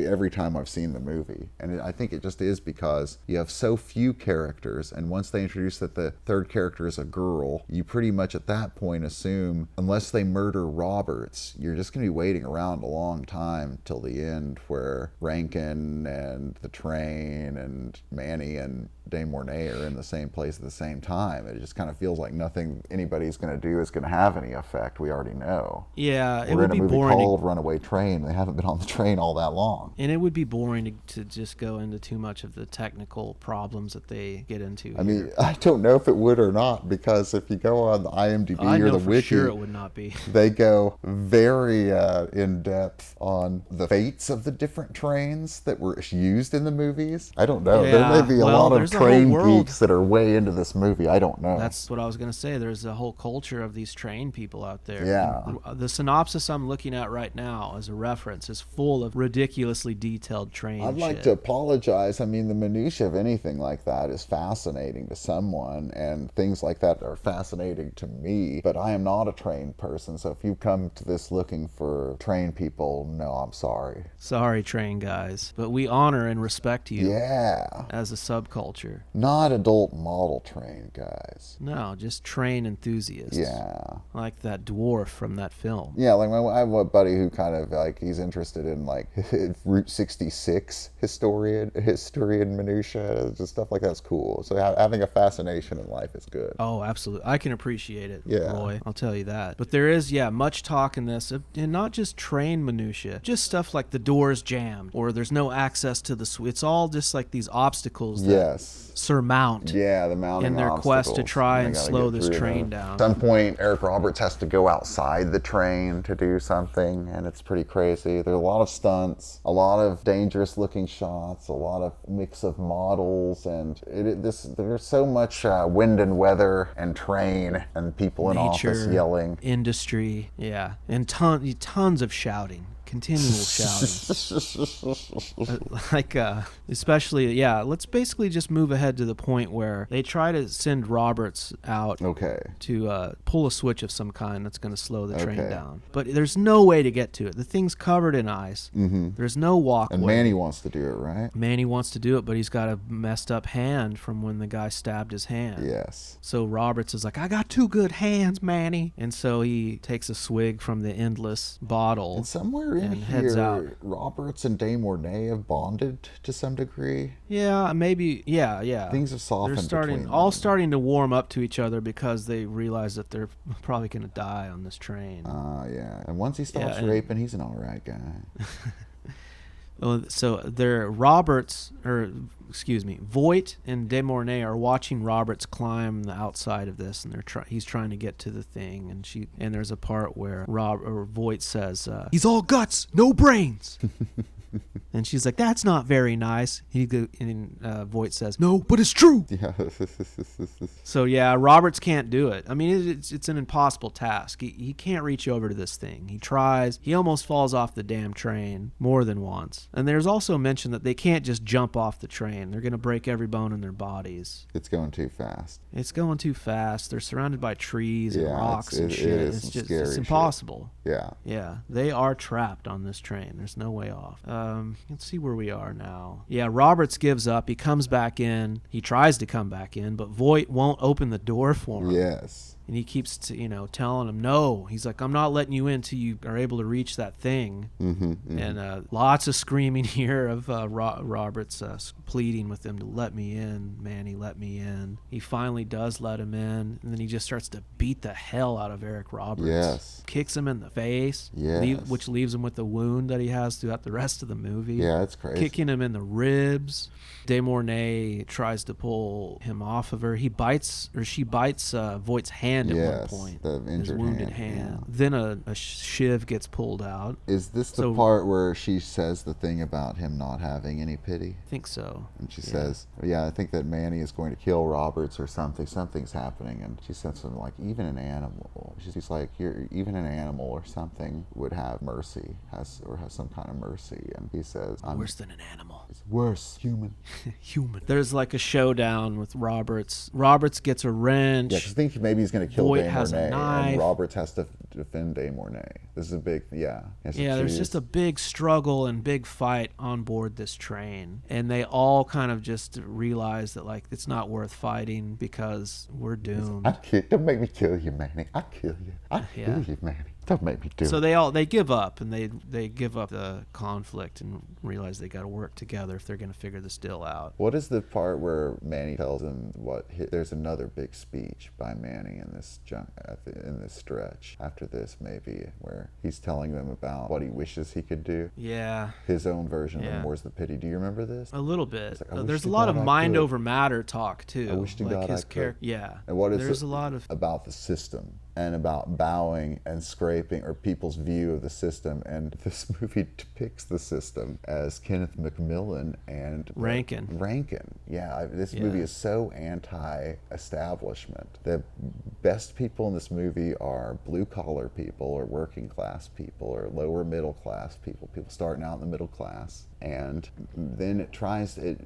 every time I've seen the movie. And I think it just is because you have so few characters, and once they introduce that the third character is a girl, you pretty much at that point assume, unless they murder Roberts, you're just going to be waiting around a long time till the end where Rankin and the train and Manny and De Mornay are in the same place at the same time. It just kind of feels like nothing anybody's going to do is going to have any effect. We already know. Yeah, it We're would in a be movie boring. called Runaway Train. They haven't been on the train all that long. And it would be boring to just go into too much of the technical problems that they get into. I mean, I don't know if it would or not, because if you go on the IMDb or the wiki, sure it would not be. They go very in depth on the fates of the different trains that were used in the movies. I don't know. Yeah, there may be a lot of train world. geeks that are way into this movie. I don't know. That's what I was going to say. There's a whole culture of these train people out there. Yeah. And the synopsis I'm looking at right now as a reference is full of ridiculously detailed train I'd like to apologize. I mean, the minutia of anything like that is fascinating to someone, and things like that are fascinating to me, but I am not a trained person, so if you come to this looking for train people, no, I'm sorry. Sorry, train guys, but we honor and respect you as a subculture. Not adult model train guys. No, just train enthusiasts. Yeah. Like that dwarf from that film. Yeah, like I have a buddy who kind of like, he's interested in like Route 66 history and minutia, just stuff like that's cool. So having a fascination in life is good. Oh, absolutely. I can appreciate it, Yeah. Roy. I'll tell you that. But there is, much talk in this, and not just train minutia, just stuff like the door's jammed, or there's no access to the switch. It's all just like these obstacles that surmount the mounting in their quest to obstacles. try and They gotta slow get this through train them. down. At some point, Eric Roberts has to go outside the train to do something, and it's pretty crazy. There's a lot of stunts, a lot of dangerous looking shots, a lot of mix of models, and there's so much wind and weather and train and people in office yelling. Industry, and tons of shouting. Continual shouting. Especially, let's basically just move ahead to the point where they try to send Roberts out to pull a switch of some kind that's going to slow the train down. But there's no way to get to it. The thing's covered in ice. Mm-hmm. There's no walkway. And Manny wants to do it, right? Manny wants to do it, but he's got a messed up hand from when the guy stabbed his hand. Yes. So Roberts is like, I got 2 good hands, Manny. And so he takes a swig from the endless bottle. And somewhere in here, Roberts and De Mornay have bonded to some degree. Yeah, maybe. Yeah. Things have softened. They're starting to warm up to each other because they realize that they're probably going to die on this train. Yeah. And once he stops raping, he's an all right guy. So they're Voight and De Mornay are watching Roberts climb the outside of this, and he's trying to get to the thing, and there's a part where Voight says, "He's all guts, no brains." And she's like, "That's not very nice." And Voight says, "No, but it's true." Yeah. So yeah, Roberts can't do it. I mean, it's an impossible task. He can't reach over to this thing. He tries. He almost falls off the damn train more than once. And there's also mention that they can't just jump off the train. They're going to break every bone in their bodies. It's going too fast. It's going too fast. They're surrounded by trees and rocks and shit. It's impossible. Yeah. Yeah, they are trapped on this train. There's no way off. Let's see where we are now. Yeah, Roberts gives up. He comes back in. He tries to come back in, but Voight won't open the door for him. Yes. And he keeps, telling him, no. He's like, I'm not letting you in till you are able to reach that thing. And lots of screaming here of Roberts pleading with him to let me in. Manny, let me in. He finally does let him in. And then he just starts to beat the hell out of Eric Roberts. Yes. Kicks him in the face, which leaves him with the wound that he has throughout the rest of the movie. Yeah, it's crazy. Kicking him in the ribs. De Mornay tries to pull him off of her. She bites Voight's hand at one point. The injured his wounded hand. Yeah. Then a shiv gets pulled out. Is this the part where she says the thing about him not having any pity? I think so. And she says, I think that Manny is going to kill Roberts or something. Something's happening. And she says something like, even an animal. She's like, even an animal or something would have mercy, has some kind of mercy. And he says, I'm worse than an animal. It's worse, human. Human. There's like a showdown with Roberts. Roberts gets a wrench. Yeah, because I think maybe he's going to kill Voight De has Mornay, a knife. and Roberts has to defend De Mornay. This is a big, There's just a big struggle and big fight on board this train. And they all kind of just realize that, like, it's not worth fighting because we're doomed. Don't make me kill you, Manny. I'll kill you. I'll kill you, Manny. Don't make me do it. So they give up, and they give up the conflict and realize they got to work together if they're going to figure this deal out. What is the part where Manny tells him there's another big speech by Manny in this stretch after this, maybe, where he's telling them about what he wishes he could do. Yeah. His own version of the More's the Pity. Do you remember this? A little bit. Like, there's a lot of mind over matter talk too. I wish to God I could. Yeah. And what is there's a lot of about the system and about bowing and scraping, or people's view of the system. And this movie depicts the system as Kenneth McMillan and Rankin. Yeah, this movie is so anti-establishment. The best people in this movie are blue-collar people, or working-class people, or lower-middle-class people starting out in the middle class. And then it tries, we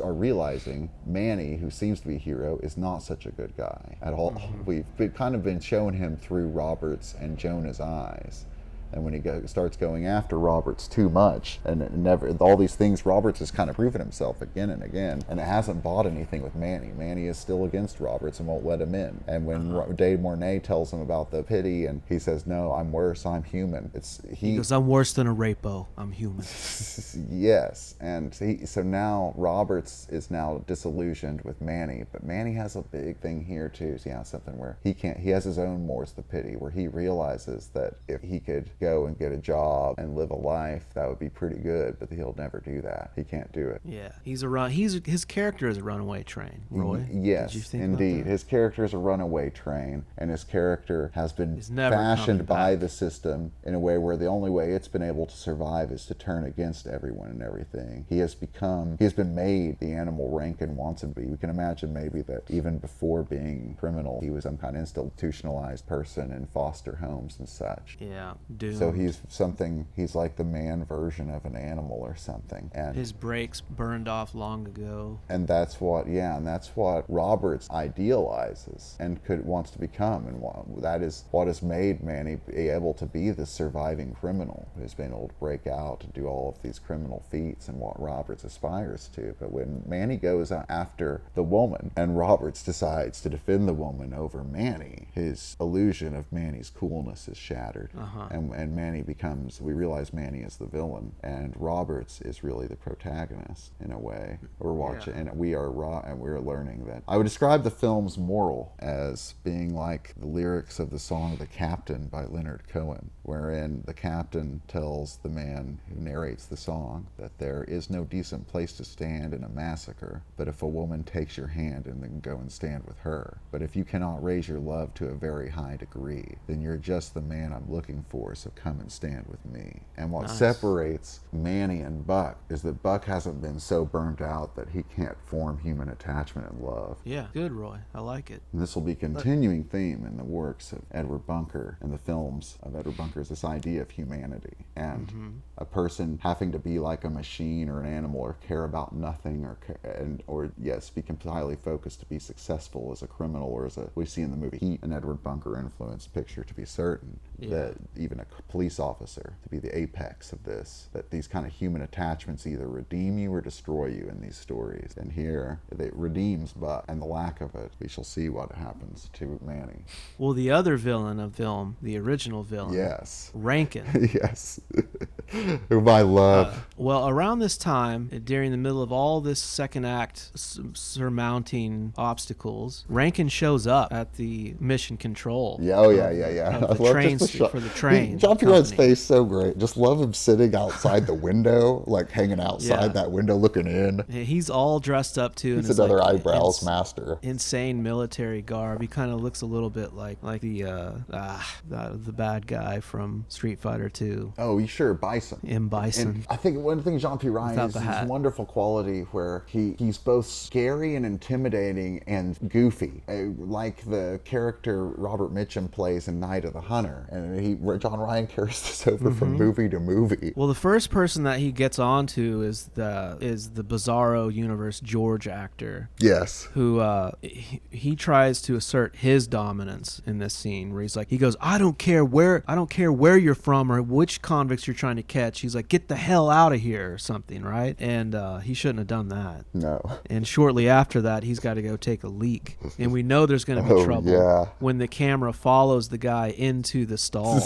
are realizing Manny, who seems to be a hero, is not such a good guy at all. We've kind of been showing him through Roberts and Jonah's eyes. And when he starts going after Roberts too much, and all these things, Roberts has kind of proven himself again and again, and it hasn't bought anything with Manny. Manny is still against Roberts and won't let him in. And when De Mornay tells him about the pity, and he says, "No, I'm worse. I'm human." He goes, "I'm worse than a rapo. I'm human." Yes, and so now Roberts is now disillusioned with Manny, but Manny has a big thing here too. So something where he has his own More's the Pity, where he realizes that if he could go and get a job and live a life, that would be pretty good, but he'll never do that. He can't do it. Yeah, his character is a runaway train, Roy. Yes, Did you think indeed. His character is a runaway train, and his character has been fashioned by the system in a way where the only way it's been able to survive is to turn against everyone and everything. He has been made the animal Rankin wants him to be. We can imagine maybe that even before being criminal, he was some kind of institutionalized person in foster homes and such. Yeah, so he's like the man version of an animal or something. And his brakes burned off long ago. And that's what Roberts idealizes and wants to become. And that is what has made Manny be able to be the surviving criminal who's been able to break out and do all of these criminal feats, and what Roberts aspires to. But when Manny goes after the woman and Roberts decides to defend the woman over Manny, his illusion of Manny's coolness is shattered. and Manny we realize Manny is the villain, and Roberts is really the protagonist in a way. We're watching, and we're learning that. I would describe the film's moral as being like the lyrics of the song "The Captain" by Leonard Cohen, wherein the captain tells the man who narrates the song that there is no decent place to stand in a massacre, but if a woman takes your hand and then go and stand with her. But if you cannot raise your love to a very high degree, then you're just the man I'm looking for, so come and stand with me. And what separates Manny and Buck is that Buck hasn't been so burned out that he can't form human attachment and love. Yeah, good, Roy. I like it. And this will be a continuing theme in the works of Edward Bunker and the films of Edward Bunker, is this idea of humanity and a person having to be like a machine or an animal or care about nothing or be entirely focused to be successful as a criminal, or as we see in the movie Heat, an Edward Bunker influenced picture, to be certain that even a police officer to be the apex of this, that these kind of human attachments either redeem you or destroy you in these stories. And here it redeems Buck, and the lack of it, we shall see what happens to Manny. Well, the other villain of film, the original villain, Rankin. Yes. Whom I love. Well, around this time, during the middle of all this second act surmounting obstacles, Rankin shows up at the mission control. Yeah, of the train for the train. John P. Red's face so great. Just love him sitting outside the window, like hanging outside that window looking in. He's all dressed up too. He's another eyebrows master. Insane military garb. He kind of looks a little bit like the bad guy from Street Fighter 2. Oh, sure, Bison. M. Bison. And I think one thing John P. Ryan is his wonderful quality where he's both scary and intimidating and goofy, like the character Robert Mitchum plays in Night of the Hunter. And John Ryan carries this over from movie to movie. Well, the first person that he gets onto is the Bizarro Universe George actor. Yes. Who he tries to assert his dominance in this scene, where he goes, I don't care where you're from or which convicts you're trying to catch. He's like, get the hell out of here or something, right? And he shouldn't have done that. No. And shortly after that, he's got to go take a leak. And we know there's going to be trouble when the camera follows the guy into the stall.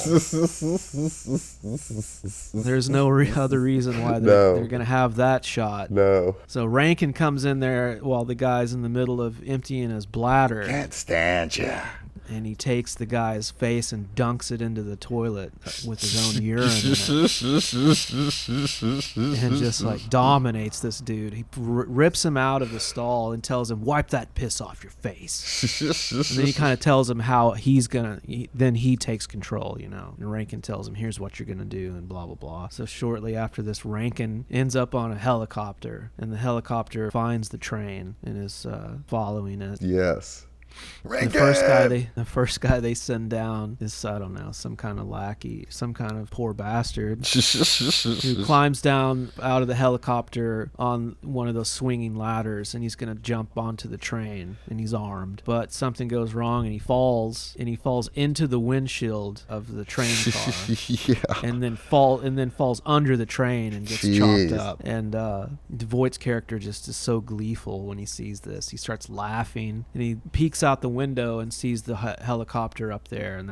There's no other reason why they're going to have that shot. No. So Rankin comes in there while the guy's in the middle of emptying his bladder. Can't stand you. And he takes the guy's face and dunks it into the toilet with his own urine in it. And just like dominates this dude. He rips him out of the stall and tells him, wipe that piss off your face. And then he kind of tells him how then he takes control, And Rankin tells him, here's what you're going to do, and blah, blah, blah. So shortly after this, Rankin ends up on a helicopter, and the helicopter finds the train and is following it. Yes. The first guy they send down is, I don't know, some kind of lackey, some kind of poor bastard who climbs down out of the helicopter on one of those swinging ladders, and he's going to jump onto the train, and he's armed. But something goes wrong, and he falls into the windshield of the train car, and then falls under the train and gets chopped up. And DeVoigt's character just is so gleeful when he sees this. He starts laughing, and he peeks out the window and sees the helicopter up there, and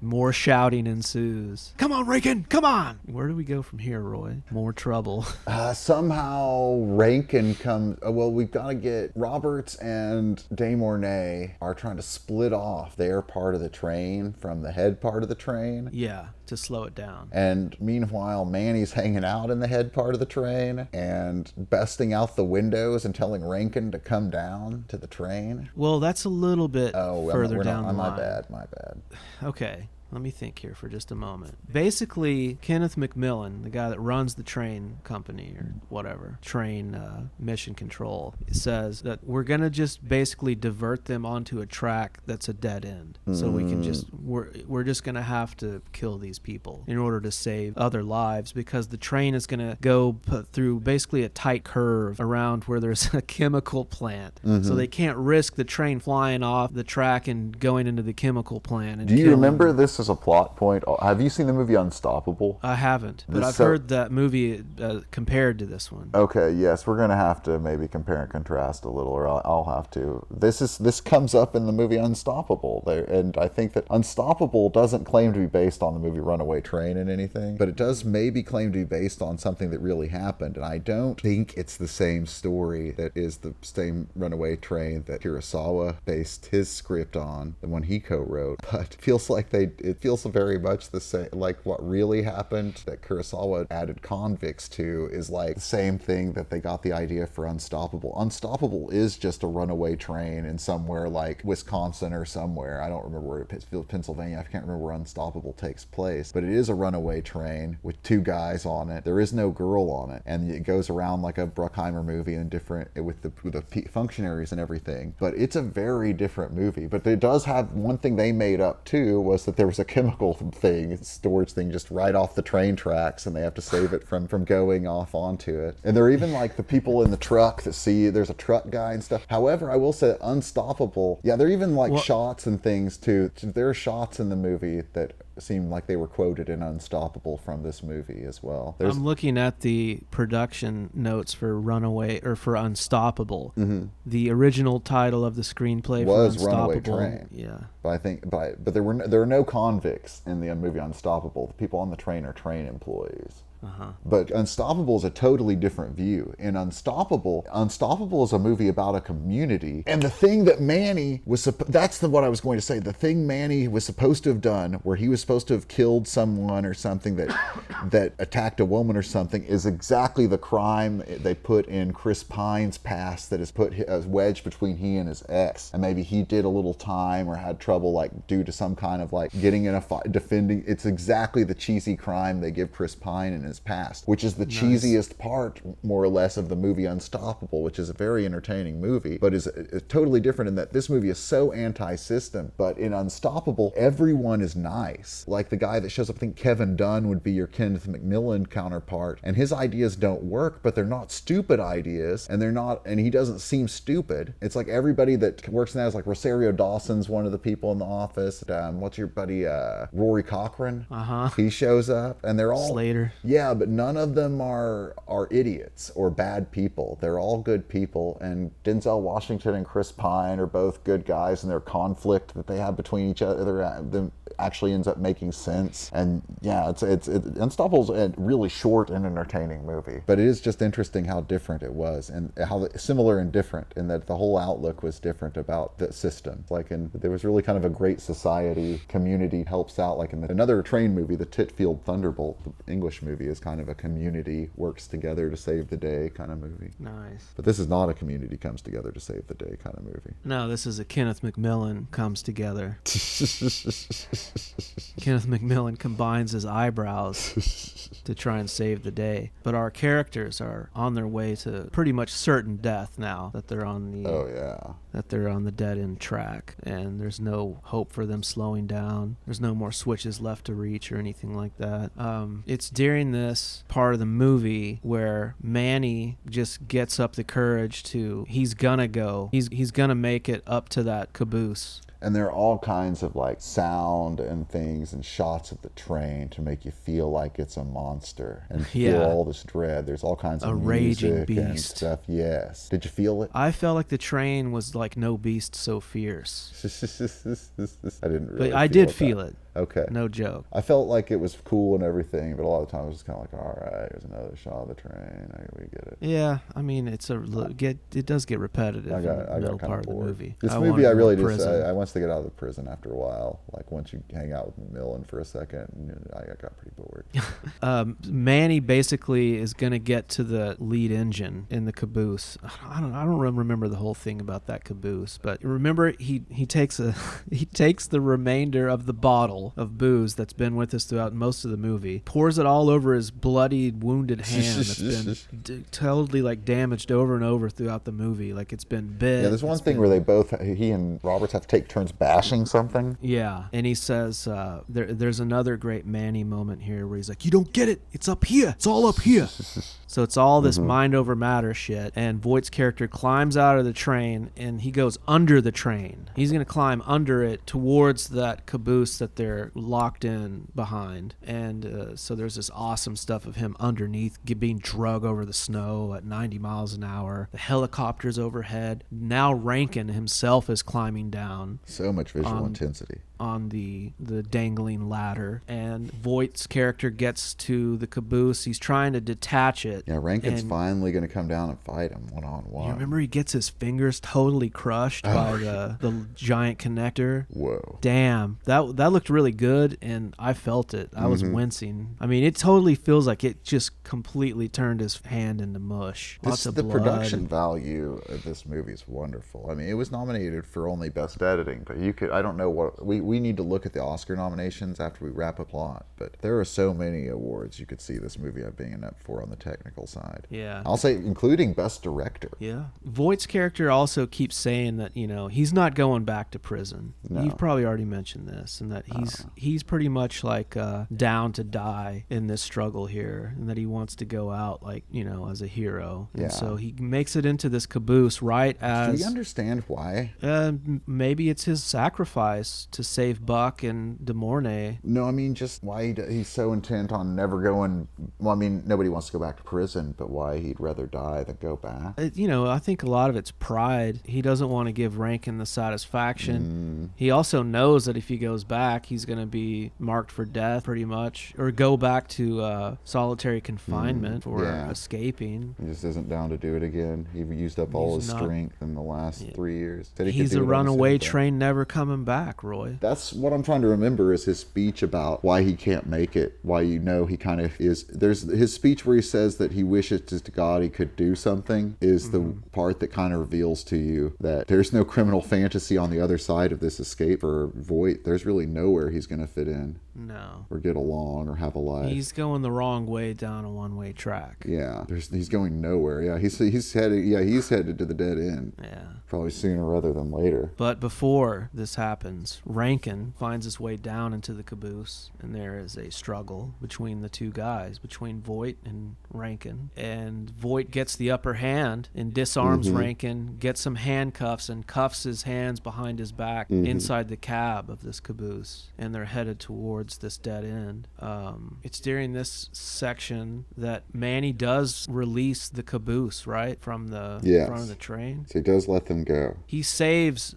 more shouting ensues. Come on, Rankin, come on! Where do we go from here, Roy? More trouble. Somehow Rankin comes. We've got to get Roberts and De Mornay are trying to split off their part of the train from the head part of the train. Yeah, to slow it down. And meanwhile, Manny's hanging out in the head part of the train and busting out the windows and telling Rankin to come down to the train. Well, that's a little bit further down the line. My bad. Okay. Let me think here for just a moment. Basically, Kenneth McMillan, the guy that runs the train company or whatever, train mission control, says that we're going to just basically divert them onto a track that's a dead end. So we can we're just going to have to kill these people in order to save other lives, because the train is going to go through basically a tight curve around where there's a chemical plant. So they can't risk the train flying off the track and going into the chemical plant. And do you remember this just as a plot point, have you seen the movie Unstoppable? I haven't, but I've So- heard that movie compared to this one. Okay, yes, we're gonna have to maybe compare and contrast a little, or I'll have to. This comes up in the movie Unstoppable, and I think that Unstoppable doesn't claim to be based on the movie Runaway Train in anything, but it does maybe claim to be based on something that really happened, and I don't think it's the same story that is the same Runaway Train that Kurosawa based his script on, the one he co-wrote, but it feels very much the same. Like what really happened that Kurosawa added convicts to is like the same thing that they got the idea for Unstoppable. Unstoppable is just a runaway train in somewhere like Wisconsin or somewhere. I don't remember where it is, Pennsylvania. I can't remember where Unstoppable takes place, but it is a runaway train with two guys on it. There is no girl on it, and it goes around like a Bruckheimer movie and different with the functionaries and everything. But it's a very different movie. But it does have one thing they made up too, was that there was a chemical thing, storage thing, just right off the train tracks, and they have to save it from going off onto it. And they're even like the people in the truck that see there's a truck guy and stuff. However, I will say Unstoppable, yeah, they're even like shots and things too. There are shots in the movie that seem like they were quoted in Unstoppable from this movie as well. I'm looking at the production notes for Unstoppable. Mm-hmm. The original title of the screenplay was for Unstoppable. Runaway Train. Yeah. But there are no convicts in the movie Unstoppable. The people on the train are train employees. Uh-huh. But Unstoppable is a totally different view. In Unstoppable is a movie about a community. And the thing that Manny was, what I was going to say. The thing Manny was supposed to have done, where he was supposed to have killed someone or something that attacked a woman or something, is exactly the crime they put in Chris Pine's past that has put a wedge between he and his ex. And maybe he did a little time or had trouble like due to some kind of like getting in a fight, defending. It's exactly the cheesy crime they give Chris Pine in his past, which is the cheesiest part, more or less, of the movie Unstoppable, which is a very entertaining movie, but is totally different in that this movie is so anti-system. But in Unstoppable, everyone is nice. Like the guy that shows up, I think Kevin Dunn would be your Kenneth McMillan counterpart, and his ideas don't work, but they're not stupid ideas, and he doesn't seem stupid. It's like everybody that works in that is like Rosario Dawson's one of the people in the office. What's your buddy, Rory Cochrane? Uh-huh. He shows up, and they're all Slater. Yeah, but none of them are idiots or bad people. They're all good people, and Denzel Washington and Chris Pine are both good guys, and their conflict that they have between each other them actually ends up making sense. And yeah, it's Unstoppable's a really short and entertaining movie, but it is just interesting how different it was, and how similar and different in that the whole outlook was different about the system. Like, there was really kind of a great society, community helps out. Like in another train movie, the Titfield Thunderbolt, the English movie, is kind of a community works together to save the day kind of movie. Nice. But this is not a community comes together to save the day kind of movie. No, this is a Kenneth McMillan comes together. Kenneth McMillan combines his eyebrows to try and save the day. But our characters are on their way to pretty much certain death now that they're on the dead end track, and there's no hope for them slowing down. There's no more switches left to reach or anything like that. It's during this part of the movie where Manny just gets up the courage he's gonna make it up to that caboose. And there are all kinds of like sound and things and shots of the train to make you feel like it's a monster and feel all this dread. There's all kinds of raging music beast and stuff. Yes. Did you feel it? I felt like the train was like no beast so fierce. I didn't really. But I did feel it. Okay. No joke. I felt like it was cool and everything, but a lot of times I was just kind of like, all right, here's another shot of the train. We get it. Yeah, I mean, it does get repetitive in the middle part of the movie. This movie, I really did. I wants to get out of the prison after a while. Like once you hang out with Millen for a second, I got pretty bored. Manny basically is going to get to the lead engine in the caboose. I don't remember the whole thing about that caboose, but remember he takes the remainder of the bottle of booze that's been with us throughout most of the movie, pours it all over his bloodied, wounded hand that's been totally like damaged over and over throughout the movie, like it's been bit. Yeah, there's one thing where he and Roberts have to take turns bashing something. Yeah, and he says there's another great Manny moment here where he's like, "You don't get it. It's up here. It's all up here." So it's all this mind over matter shit, and Voight's character climbs out of the train, and he goes under the train. He's going to climb under it towards that caboose that they're locked in behind, and so there's this awesome stuff of him underneath being drug over the snow at 90 miles an hour. The helicopter's overhead. Now Rankin himself is climbing down. So much visual intensity. On the dangling ladder, and Voight's character gets to the caboose. He's trying to detach it. Yeah, Rankin's finally going to come down and fight him one-on-one. You remember he gets his fingers totally crushed by the giant connector? Whoa. Damn. That looked really good, and I felt it. I was wincing. I mean, it totally feels like it just completely turned his hand into mush. Lots of the blood. production value of this movie is wonderful. I mean, it was nominated for only Best Editing, but I don't know what... We need to look at the Oscar nominations after we wrap up plot, but there are so many awards you could see this movie being up for on the technical side. Yeah. I'll say including Best Director. Yeah. Voight's character also keeps saying that, he's not going back to prison. No. You've probably already mentioned this, and that he's pretty much like down to die in this struggle here, and that he wants to go out as a hero. Yeah. And so he makes it into this caboose right as... Do we understand why? Maybe it's his sacrifice to save Buck and DeMornay. No, I mean just why he's so intent on never going... Well, I mean, nobody wants to go back to prison, but why he'd rather die than go back? I think a lot of it's pride. He doesn't want to give Rankin the satisfaction. He also knows that if he goes back, he's going to be marked for death pretty much, or go back to solitary confinement for escaping. He just isn't down to do it again. He used up all his strength in the last 3 years. He's a runaway train never coming back, Roy. That's what I'm trying to remember is his speech about why he can't make it, why he kind of is. There's his speech where he says that he wishes to God he could do something is the part that kind of reveals to you that there's no criminal fantasy on the other side of this escape for Voight. There's really nowhere he's going to fit in. No. Or get along or have a life. He's going the wrong way down a one-way track. Yeah. He's going nowhere. Yeah. He's headed to the dead end. Yeah. Probably sooner rather than later. But before this happens, Rankin finds his way down into the caboose, and there is a struggle between the two guys, between Voight and Rankin. And Voight gets the upper hand and disarms Rankin, gets some handcuffs, and cuffs his hands behind his back inside the cab of this caboose. And they're headed towards this dead end. It's during this section that Manny does release the caboose, right, from the front of the train. So he does let them go. He saves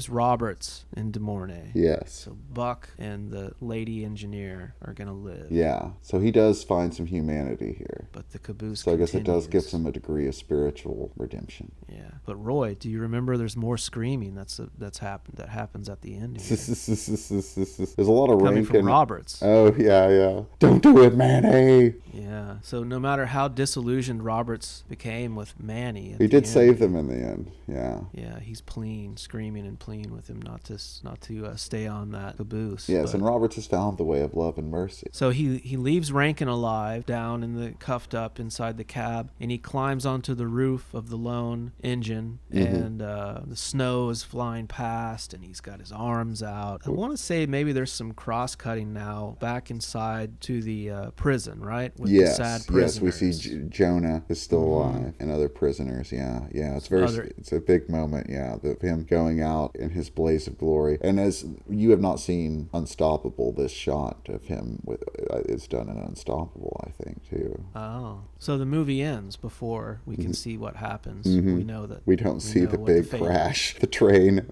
Roberts and DeMornay. Yes. So Buck and the lady engineer are gonna live. Yeah. So he does find some humanity here. But the caboose. So I guess it does give him a degree of spiritual redemption. Yeah. But Roy, do you remember there's more screaming that happens at the end here? There's a lot of coming Rankin. from Roberts. Oh yeah. Don't do it, Manny. Yeah. So no matter how disillusioned Roberts became with Manny, he did save them in the end. Yeah. Yeah. He's screaming and pleading with him not to stay on that caboose. Yes, and Roberts has found the way of love and mercy. So he leaves Rankin alive down in the cuffed up inside the cab, and he climbs onto the roof of the lone engine, and the snow is flying past, and he's got his arms out. I want to say maybe there's some cross-cutting now back inside to the prison, right? With the sad prisoners. Yes, we see Jonah is still alive, and other prisoners. Yeah, it's a big moment. Yeah, of him going out in his blaze of glory. And as you have not seen Unstoppable, this shot of him is done in Unstoppable, I think, too. Oh, so the movie ends before we can see what happens. We know that we don't see the big crash, the train.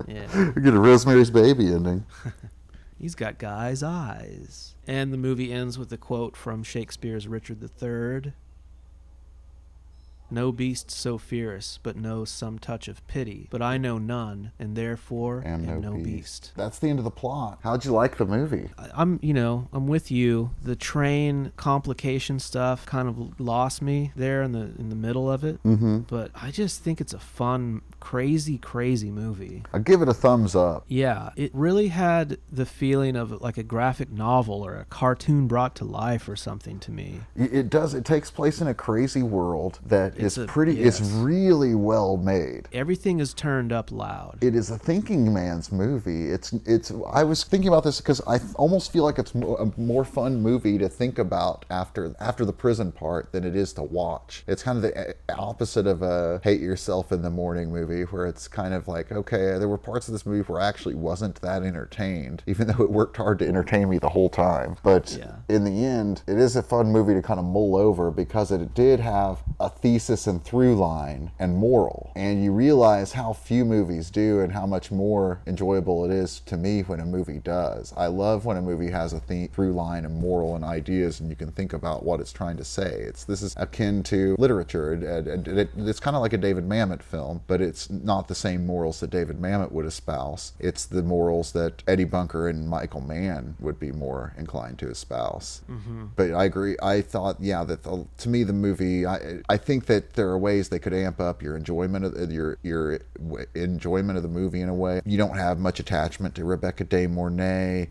Yeah, we get a Rosemary's Baby ending. He's got guy's eyes. And the movie ends with a quote from Shakespeare's Richard III. No beast so fierce, but knows some touch of pity. But I know none, and therefore am no beast. That's the end of the plot. How'd you like the movie? I'm with you. The train complication stuff kind of lost me there in the middle of it. But I just think it's a fun, crazy movie. I'd give it a thumbs up. Yeah, it really had the feeling of like a graphic novel or a cartoon brought to life or something to me. It does. It takes place in a crazy world that is it's really well made. Everything is turned up loud. It is a thinking man's movie. I was thinking about this because I almost feel like it's a more fun movie to think about after the prison part than it is to watch. It's kind of the opposite of a Hate Yourself in the Morning movie, where it's kind of like, okay, there were parts of this movie where I actually wasn't that entertained, even though it worked hard to entertain me the whole time. But in the end, it is a fun movie to kind of mull over because it did have a thesis and through line and moral. And you realize how few movies do and how much more enjoyable it is to me when a movie does. I love when a movie has a through line and moral and ideas, and you can think about what it's trying to say. This is akin to literature. It's kind of like a David Mamet film, but it's not the same morals that David Mamet would espouse. It's the morals that Eddie Bunker and Michael Mann would be more inclined to espouse. But I agree. I thought, that to me the movie, I think that there are ways they could amp up your enjoyment of your enjoyment of the movie in a way. You don't have much attachment to Rebecca De Mornay.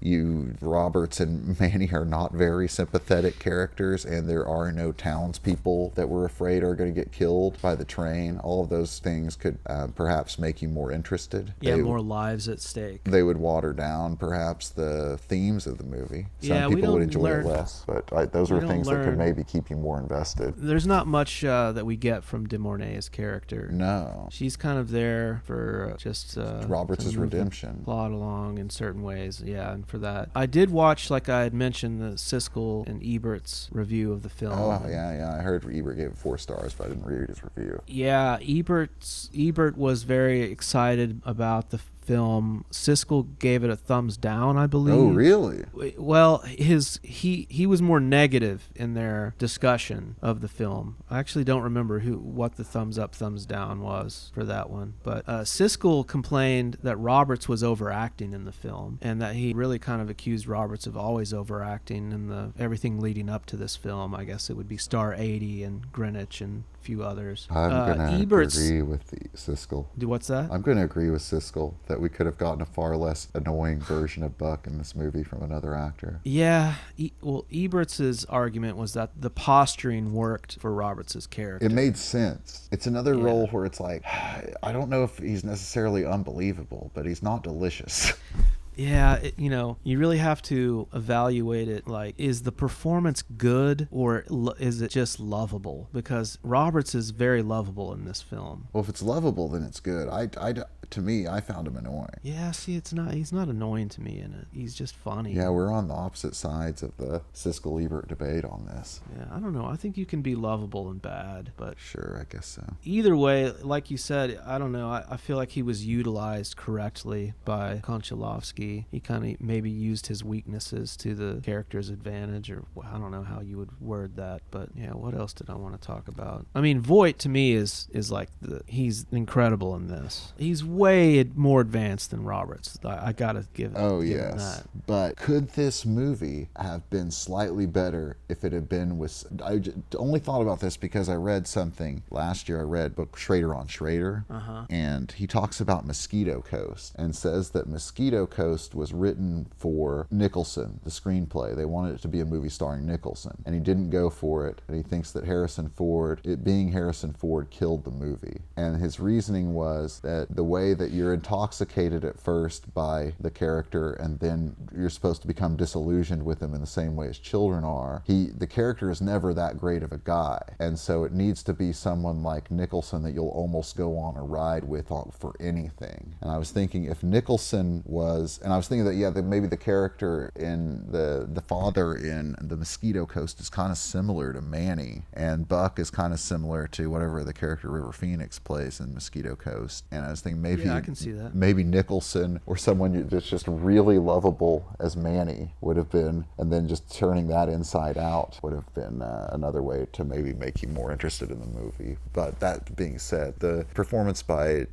Roberts and Manny are not very sympathetic characters, and there are no townspeople that we're afraid are going to get killed by the train. All of those things could perhaps make you more interested. More lives at stake. They would water down perhaps the themes of the movie. Some people would enjoy it less, but those are things that could maybe keep you more invested. There's not much that we get from De Mornay's character. No. She's kind of there for just Roberts' redemption. Plot along in certain ways, and for that. I did watch, like I had mentioned, the Siskel and Ebert's review of the film. Oh, yeah. I heard Ebert gave it 4 stars, but I didn't read his review. Yeah, Ebert was very excited about the film. Siskel gave it a thumbs down, I believe. Oh, really? Well, he was more negative in their discussion of the film. I actually don't remember what the thumbs up, thumbs down was for that one. But Siskel complained that Roberts was overacting in the film, and that he really kind of accused Roberts of always overacting in everything leading up to this film. I guess it would be Star 80 and Greenwich and few others. I'm going to agree with Siskel. What's that? I'm going to agree with Siskel that we could have gotten a far less annoying version of Buck in this movie from another actor. Yeah. Ebert's argument was that the posturing worked for Roberts' character. It made sense. It's another role where it's like, I don't know if he's necessarily unbelievable, but he's not delicious. Yeah, you really have to evaluate it like, is the performance good or is it just lovable? Because Roberts is very lovable in this film. Well, if it's lovable, then it's good. To me, I found him annoying. Yeah, see, he's not annoying to me in it. He's just funny. Yeah, we're on the opposite sides of the Siskel-Ebert debate on this. Yeah, I don't know. I think you can be lovable and bad, but... Sure, I guess so. Either way, like you said, I don't know. I feel like he was utilized correctly by Konchalovsky. He kind of maybe used his weaknesses to the character's advantage, or I don't know how you would word that, but yeah, what else did I want to talk about? I mean, Voight to me is like he's incredible in this. He's way more advanced than Roberts. I gotta give him that. But could this movie have been slightly better if it had been with... I only thought about this because I read something last year. I read book Schrader on Schrader, and he talks about Mosquito Coast and says that Mosquito Coast was written for Nicholson, the screenplay. They wanted it to be a movie starring Nicholson, and he didn't go for it, and he thinks that it being Harrison Ford killed the movie. And his reasoning was that the way that you're intoxicated at first by the character and then you're supposed to become disillusioned with him in the same way as children are, the character is never that great of a guy, and so it needs to be someone like Nicholson that you'll almost go on a ride with for anything. And I was thinking if Nicholson was, and I was thinking that maybe the character in the father in the Mosquito Coast is kind of similar to Manny, and Buck is kind of similar to whatever the character River Phoenix plays in Mosquito Coast. And I was thinking maybe I can see that. Maybe Nicholson or someone that's just really lovable as Manny would have been, and then just turning that inside out would have been another way to maybe make you more interested in the movie. But that being said, the performance by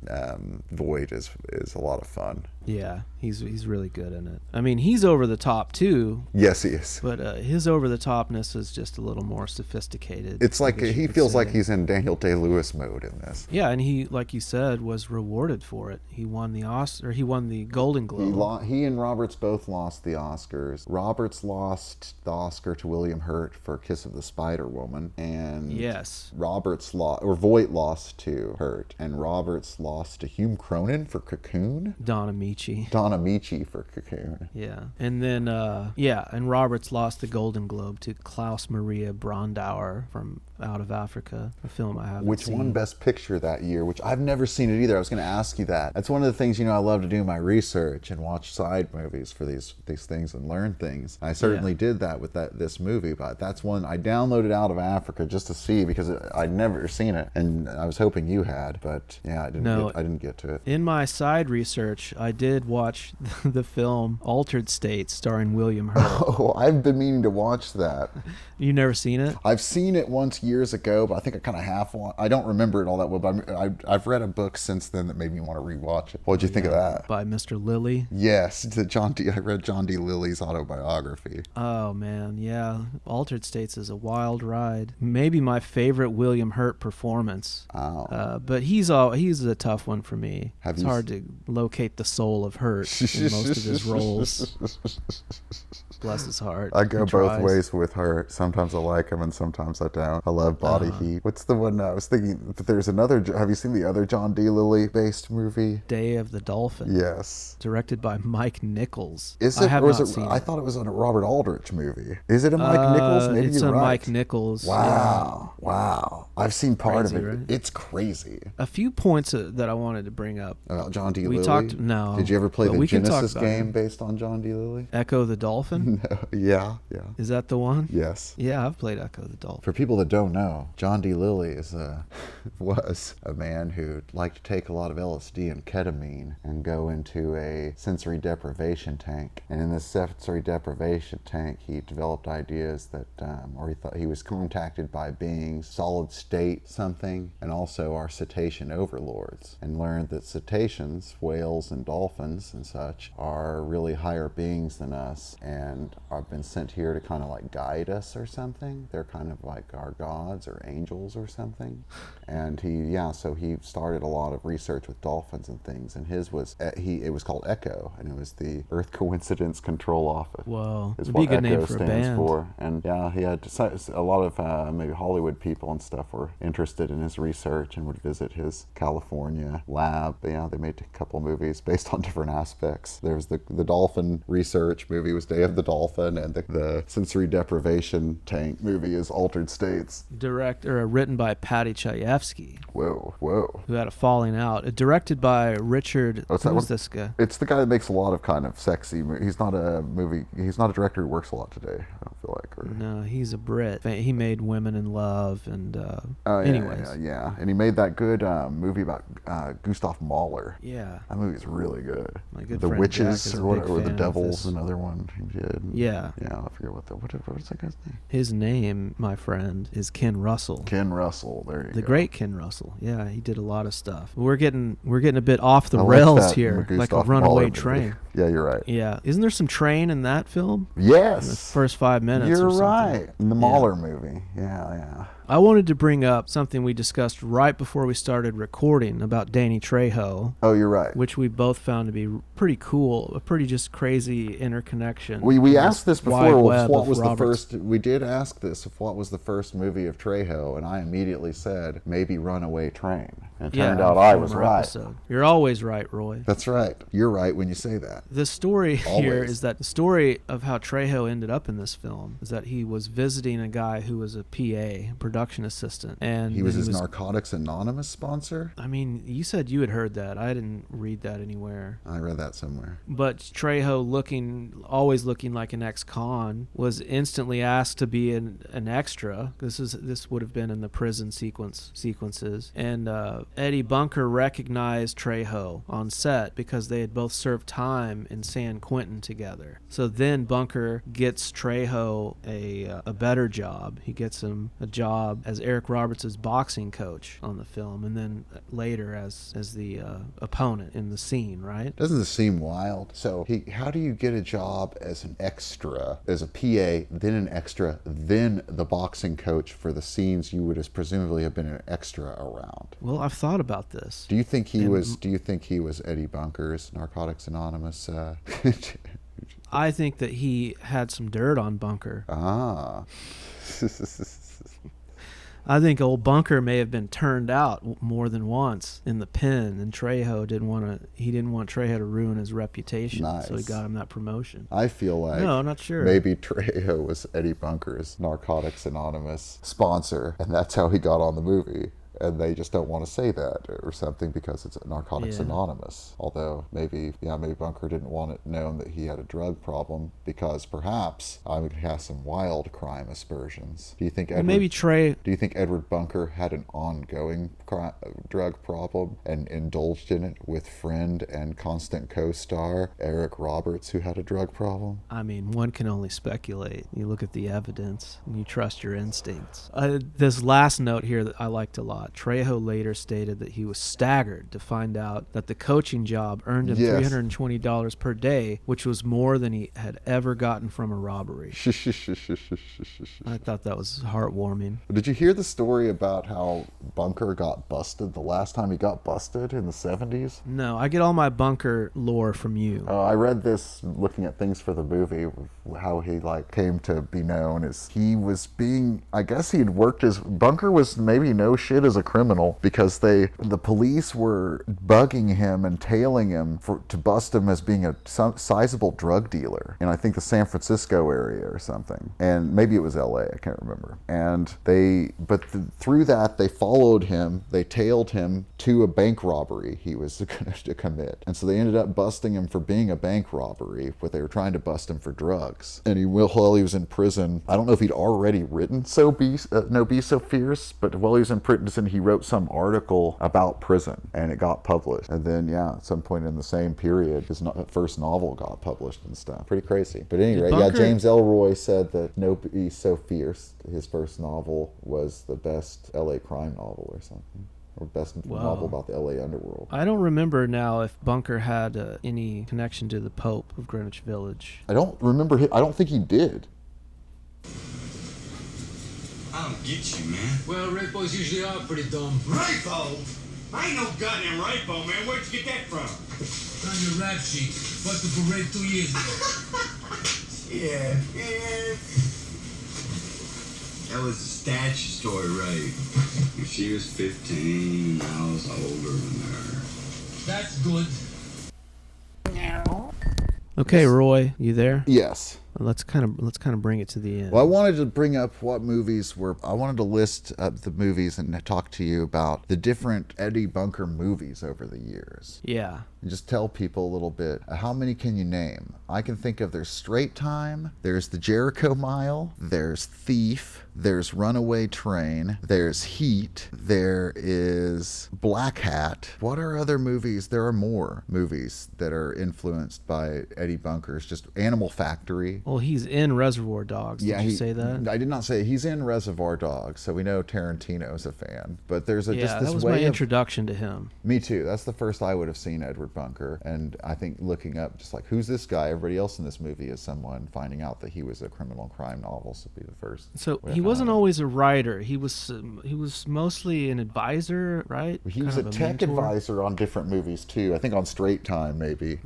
Voight is a lot of fun. Yeah, he's really good in it. I mean, he's over the top too, Yes, he is. but his over the topness is just a little more sophisticated. It's I like guess you he could feels say. like he's in Daniel Day-Lewis mode in this. Yeah, and he, like you said, was rewarded for it. He won the Oscar, or he won the Golden Globe. He and Roberts both lost the Oscars. Roberts lost the Oscar to William Hurt for Kiss of the Spider Woman, and Yes. Voight lost to Hurt, and Roberts lost to Hume Cronin for Cocoon. Don Amici. Don Amici for Cocoon. Yeah, and then and Roberts lost the Golden Globe to Klaus Maria Brandauer from Out of Africa, a film I haven't Which seen. won Best Picture that year, which I've never seen it either. I was going to ask you that. That's one of the things, I love to do my research and watch side movies for these things and learn things. I certainly did that with this movie, but that's one I downloaded Out of Africa just to see because I'd never seen it, and I was hoping you had, but yeah, I didn't get to it. In my side research, I did watch the film Altered States starring William Hurt. Oh, I've been meaning to watch that. You never seen it? I've seen it once years ago, but I think I kind of I don't remember it all that well, but I've read a book since then that made me want to rewatch it. What'd you think of that? By Mr. Lilly. Yes, I read John D. Lilly's autobiography. Oh, man, yeah. Altered States is a wild ride. Maybe my favorite William Hurt performance. Oh. But he's a tough one for me. Have It's you hard to locate the soul of Hurt in most of his roles. Bless his heart. I go He both tries. ways with Hurt. Sometimes I like him and sometimes I don't. I love Body Heat. What's the one I was thinking? That there's another. Have you seen the other John D. Lilly based movie? Day of the Dolphin. Yes. Directed by Mike Nichols. Is I it? have Or not is it? seen I it. thought it was a Robert Aldrich movie. Is it a Mike Nichols? Maybe It's you're a right. Mike Nichols. Wow. Wow. I've seen part Crazy, of it. right? It's crazy. A few points that I wanted to bring up. About John D. We Lilly? talked- no, Did you ever play but the we can talk Genesis about game him. based on John D. Lilly? Echo the Dolphin? Yeah. Is that the one? Yes. Yeah, I've played Echo the Dolphin. For people that don't know, John D. Lilly was a man who liked to take a lot of LSD and ketamine and go into a sensory deprivation tank. And in this sensory deprivation tank, he developed ideas that, or he thought he was contacted by beings, solid state something, and also our cetacean overlords, and learned that cetaceans, whales and dolphins and such, are really higher beings than us and have been sent here to kind of like guide us or something. They're kind of like our gods or angels or something. And so he started a lot of research with dolphins and things, and his was it was called ECHO, and it was the Earth Coincidence Control Office. Whoa, Is it'd be a what good name ECHO for a stands band. for. And yeah, he had a lot of maybe Hollywood people and stuff were interested in his research and would visit his California lab. But yeah, they made a couple movies based on different aspects. There's the dolphin research movie was Day of the Dolphin, and the sensory deprivation tank movie is Altered States. Written by Patty Chayefsky, Whoa. who had a falling out. Directed by Richard. What's that Who's one? this guy? It's the guy that makes a lot of kind of sexy He's not a director who works a lot today, I don't feel like. Or, No, he's a Brit. He made Women in Love and anyways. Yeah. And he made that good movie about Gustav Mahler. Yeah. That movie's really good. My good The friend Jack Witches is a or whatever, big or The fan of Devils, this. another one he did. Yeah. Yeah, I forget what was that guy's name? His name, my friend, is Ken Russell. Ken Russell. There you go. The great Ken Russell. Yeah, he did a lot of stuff. We're getting a bit off the I like rails that here, like a Gustav runaway Mahler movie. train. Yeah, you're right. Yeah. Isn't there some train in that film? Yes. In the first 5 minutes You're or something. right. In the Mahler movie. Yeah. I wanted to bring up something we discussed right before we started recording about Danny Trejo, Oh, you're right. which we both found to be pretty cool, a pretty just crazy interconnection. We in asked this wide before. web What of was the Robert's- first? We did ask this. If what was the first movie of Trejo, and I immediately said maybe Runaway Train. And it turned out I was former right. episode. You're always right, Roy. That's right. You're right when you say that. The story here Always. is that the story of how Trejo ended up in this film is that he was visiting a guy who was a PA, production assistant, and He was his Narcotics Anonymous sponsor. I mean, you said you had heard that. I didn't read that anywhere. I read that somewhere. But Trejo, always looking like an ex-con, was instantly asked to be an extra. This would have been in the prison sequences, and Eddie Bunker recognized Trejo on set because they had both served time in San Quentin together. So then Bunker gets Trejo a better job. He gets him a job as Eric Roberts' boxing coach on the film, and then later as the opponent in the scene, right? Doesn't this seem wild? So how do you get a job as an extra, as a PA, then an extra, then the boxing coach for the scenes you would presumably have been an extra around? Well, I've thought about this. Do you think he was Eddie Bunker's Narcotics Anonymous? I think that he had some dirt on Bunker. Ah. I think old Bunker may have been turned out more than once in the pen, and Trejo didn't want Trejo to ruin his reputation, nice. So he got him that promotion. I feel like no, I'm not sure. Maybe Trejo was Eddie Bunker's Narcotics Anonymous sponsor, and that's how he got on the movie. And they just don't want to say that or something because it's Narcotics Anonymous. Although maybe Bunker didn't want it known that he had a drug problem because perhaps he has some wild crime aspersions. Do you think Do you think Edward Bunker had an ongoing drug problem and indulged in it with friend and constant co-star Eric Roberts, who had a drug problem? I mean, one can only speculate. You look at the evidence and you trust your instincts. This last note here that I liked a lot. Trejo later stated that he was staggered to find out that the coaching job earned him $320 per day, which was more than he had ever gotten from a robbery. I thought that was heartwarming. Did you hear the story about how Bunker got busted the last time he got busted in the 70s? No, I get all my Bunker lore from you. I read this looking at things for the movie, how he came to be known as he was being, I guess he'd worked as, Bunker was maybe no shit as a criminal because the police were bugging him and tailing him to bust him as being a sizable drug dealer in I think the San Francisco area or something, and maybe it was LA, I can't remember. And through that they followed him, they tailed him to a bank robbery he was going to commit, and so they ended up busting him for being a bank robbery, but they were trying to bust him for drugs. And while he was in prison, I don't know if he'd already written No Be So Fierce, but while he was in prison he wrote some article about prison and it got published. And then at some point in the same period his first novel got published and stuff. Pretty crazy. But anyway, James Ellroy said that No Be So Fierce, his first novel, was the best LA crime novel or something, or best novel about the LA underworld. I don't remember now if Bunker had any connection to the Pope of Greenwich Village. I don't remember. I don't think he did. I don't get you, man. Well, rapos usually are pretty dumb. Rapo? I ain't no goddamn rapo, man. Where'd you get that from? On your rap sheet. Busted for rape 2 years ago. Yeah. That was a statutory rape. If she was 15, I was older than her. That's good. Okay, Roy, you there? Yes. Let's kind of bring it to the end. Well, I wanted to bring up what movies were. I wanted to list the movies and talk to you about the different Eddie Bunker movies over the years. Yeah. And just tell people a little bit. How many can you name? I can think of there's Straight Time, there's The Jericho Mile, there's Thief, there's Runaway Train, there's Heat, there is Black Hat. What are other movies? There are more movies that are influenced by Eddie Bunker's. Just Animal Factory. Well, he's in Reservoir Dogs. Did you say that? I did not say he's in Reservoir Dogs, so we know Tarantino's a fan. But there's just this way. That was my introduction to him. Me too. That's the first I would have seen Edward Bunker, and I think looking up just who's this guy? Everybody else in this movie is someone finding out that he was a criminal crime novelist would be the first. So he wasn't always a writer. He was mostly an advisor, right? He was a tech advisor on different movies too. I think on Straight Time maybe,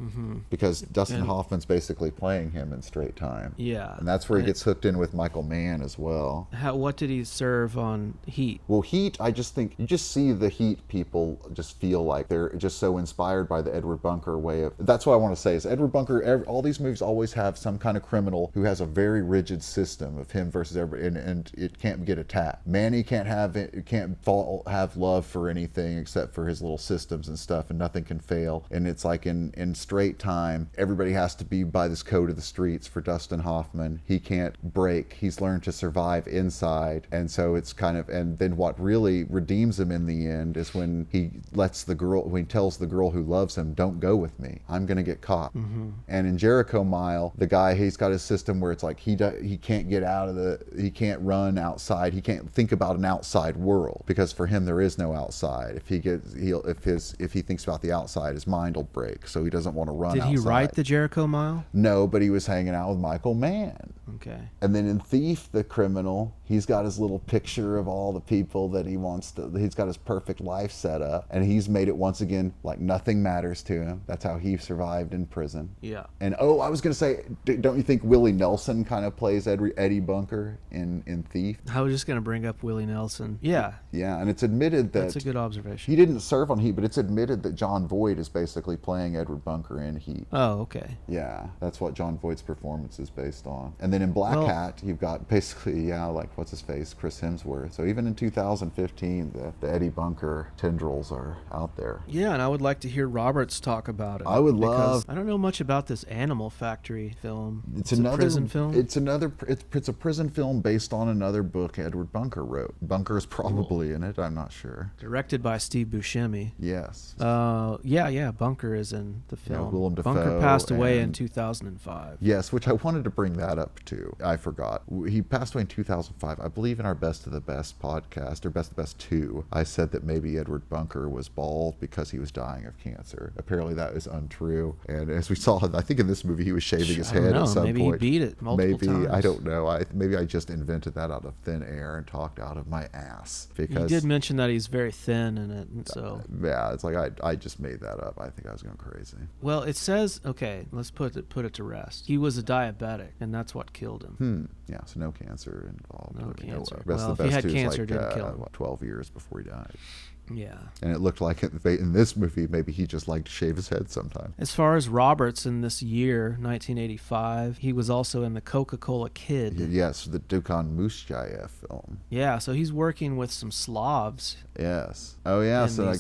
because Dustin Hoffman's basically playing him in Straight Time. Yeah. And that's where he gets hooked in with Michael Mann as well. What did he serve on Heat? Well, Heat, I just think you just see the Heat people just feel like they're just so inspired by the Edward Bunker way of. That's what I want to say is Edward Bunker. All these movies always have some kind of criminal who has a very rigid system of him versus everybody, and it can't get attacked. Manny can't have love for anything except for his little systems and stuff, and nothing can fail. And it's like in Straight Time, everybody has to be by this code of the streets. For Dustin Hoffman. He can't break. He's learned to survive inside. And so it's kind of, and then what really redeems him in the end is when he when he tells the girl who loves him, don't go with me. I'm going to get caught. And in Jericho Mile, the guy, he's got his system where it's like he can't get out of he can't run outside. He can't think about an outside world because for him there is no outside. If he thinks about the outside, his mind will break. So he doesn't want to run outside. Did he write the Jericho Mile? No, but he was hanging out with Michael Mann. Okay. And then in Thief, the criminal, he's got his little picture of all the people that he's got his perfect life set up. And he's made it once again like nothing matters to him. That's how he survived in prison. Yeah. And I was going to say, don't you think Willie Nelson kind of plays Eddie Bunker in Thief? I was just going to bring up Willie Nelson. Yeah. Yeah, and it's admitted that... That's a good observation. He didn't serve on Heat, but it's admitted that John Voight is basically playing Edward Bunker in Heat. Oh, okay. Yeah, that's what John Voight's performance is based on. And then in Black Hat, you've got basically, like, what's his face? Chris Hemsworth. So even in 2015, the Eddie Bunker tendrils are out there. Yeah, and I would like to hear Roberts talk about it. I would love... I don't know much about this Animal Factory film. It's a prison film? It's a prison film based on another book Edward Bunker wrote. Bunker's probably in it, I'm not sure. Directed by Steve Buscemi. Yes. Yeah, Bunker is in the film. Yeah, Willem Dafoe. Bunker passed away in 2005. Yes, which I wanted to bring that up too. I forgot. He passed away in 2005. I believe in our Best of the Best podcast, or Best of the Best 2, I said that maybe Edward Bunker was bald because he was dying of cancer. Apparently that is untrue. And as we saw, I think in this movie he was shaving his head at some maybe point. Maybe he beat it multiple times. I don't know. Maybe I just invented that out of thin air and talked out of my ass. Because you did mention that he's very thin in it, and so... Yeah, it's like I just made that up. I think I was going crazy. Well, it says, okay, let's put it to rest. He was a diabetic, and that's what killed him. Yeah, so no cancer involved. No cancer. Well, if he had cancer, it didn't kill him. 12 years before he died. Yeah. And it looked like in this movie, maybe he just liked to shave his head sometime. As far as Roberts in this year, 1985, he was also in the Coca-Cola Kid. Yes, the Dukan Muschayev film. Yeah, so he's working with some Slavs. Yes. Oh, yeah. So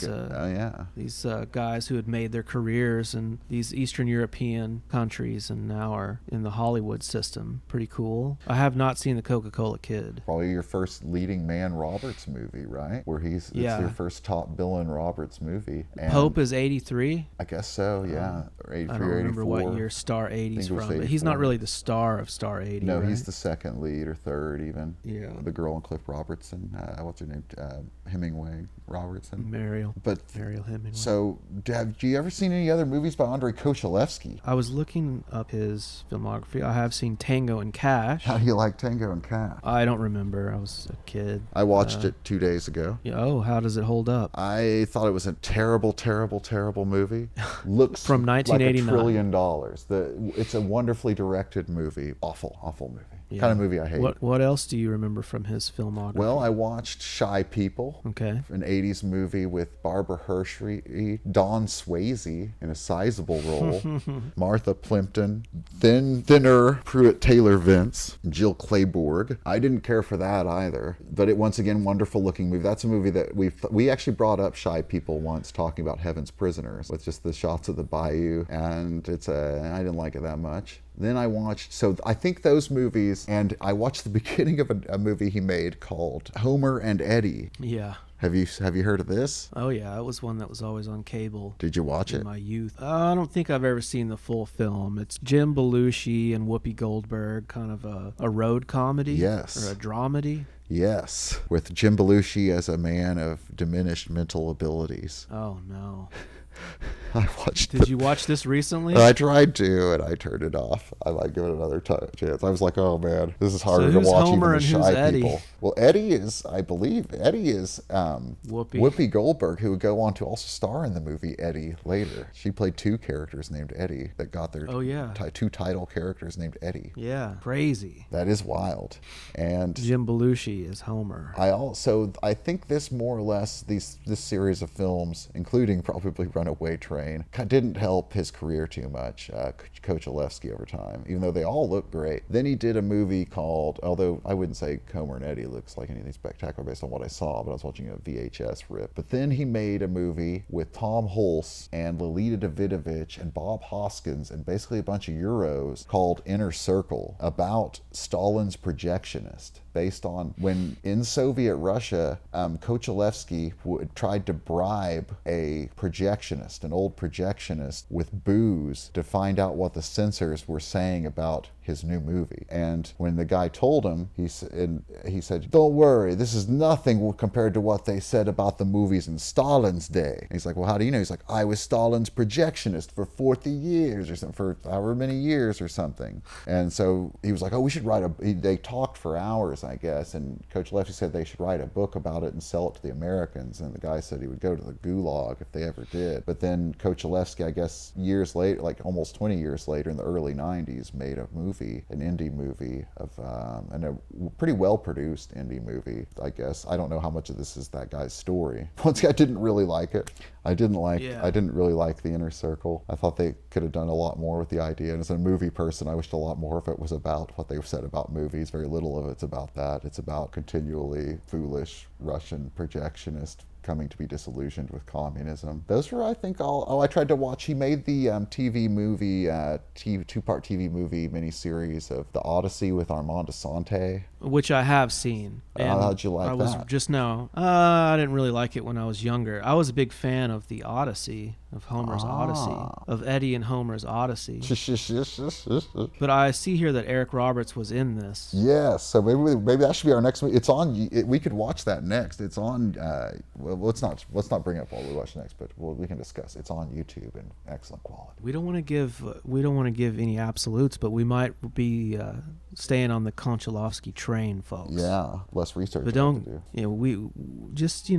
these guys who had made their careers in these Eastern European countries and now are in the Hollywood system. Pretty cool. I have not seen the Coca-Cola Kid. Probably your first leading man Roberts movie, right? Where it's your first top billing Roberts movie. And Pope is 83? I guess so, yeah. Or 83 I don't or 84. remember what year Star 80's from, but he's not really the star of Star 80, No, right? he's the second lead or third even. Yeah. The girl in Cliff Robertson. What's her name? Hemingway Robertson. Mariel Hemingway. So, have you ever seen any other movies by Andrei Kochalevsky? I was looking up his filmography. I have seen Tango and Cash. How do you like Tango and Cash? I don't remember. I was a kid. I watched it 2 days ago. Yeah, oh, how does it hold up? I thought it was a terrible, terrible, terrible movie. Looks from 1989. Like $1 trillion. It's a wonderfully directed movie. Awful, awful movie. Yeah. Kind of movie I hate. What else do you remember from his filmography? Well, I watched Shy People. Okay. An 80s movie with Barbara Hershey, Dawn Swayze in a sizable role, Martha Plimpton, thinner Pruitt Taylor Vince, Jill Clayburgh. I didn't care for that either, but once again, wonderful looking movie. That's a movie that we actually brought up Shy People once, talking about Heaven's Prisoners with just the shots of the bayou, and I didn't like it that much. Then I think those movies, and I watched the beginning of a movie he made called Homer and Eddie. Yeah. Have you heard of this? Oh yeah, it was one that was always on cable. Did you watch it? In my youth. I don't think I've ever seen the full film. It's Jim Belushi and Whoopi Goldberg, kind of a road comedy. Yes. Or a dramedy. Yes, with Jim Belushi as a man of diminished mental abilities. Oh no. Did you watch this recently? I tried to, and I turned it off. I might give it another chance. I was like, oh man, this is harder to watch Homer even than and Shy People. Well, Eddie is Whoopi Goldberg, who would go on to also star in the movie Eddie later. She played two characters named Eddie that got their two title characters named Eddie. Yeah, crazy. That is wild. And Jim Belushi is Homer. I think this more or less this series of films, including probably Runaway Train, Train. Didn't help his career too much, Kochalewski over time, even though they all look great. Then he did a movie called, although I wouldn't say Comer and Eddie looks like anything spectacular based on what I saw, but I was watching a VHS rip. But then he made a movie with Tom Hulce and Lolita Davidovich and Bob Hoskins and basically a bunch of Euros called Inner Circle, about Stalin's projectionist, based on when in Soviet Russia, Kochalewski tried to bribe a projectionist, an old projectionist, with booze to find out what the censors were saying about his new movie. And when the guy told him, he said, "Don't worry, this is nothing compared to what they said about the movies in Stalin's day." And he's like, "Well, how do you know?" He's like, "I was Stalin's projectionist for 40 years or something, for however many years or something." And so he was like, "Oh, we should write they talked for hours, I guess, and Kochalewski said they should write a book about it and sell it to the Americans, and the guy said he would go to the gulag if they ever did." But then Kochalewski, I guess years later, like almost 20 years later, in the early 90s, made a movie, an indie movie and a pretty well produced indie movie, I guess. I don't know how much of this is that guy's story. Once again, I didn't really like it. I didn't really like The Inner Circle. I thought they could have done a lot more with the idea. And as a movie person, I wished a lot more of it was about what they said about movies. Very little of it's about that. It's about continually foolish Russian projectionist coming to be disillusioned with communism. Those were, I think, all. I tried to watch. He made the TV movie, two-part TV movie miniseries of The Odyssey with Armand Assante, which I have seen. How'd you like that? I didn't really like it when I was younger. I was a big fan of the Odyssey, of Homer's Odyssey, of Eddie and Homer's Odyssey. But I see here that Eric Roberts was in this. Yes, so maybe that should be our next movie. It's on. We could watch that next. It's on. Well, let's not bring up what we watch next, but we can discuss. It's on YouTube in excellent quality. We don't want to give any absolutes, but we might be staying on the Konchalovsky train, folks. Yeah, less research. But don't. We just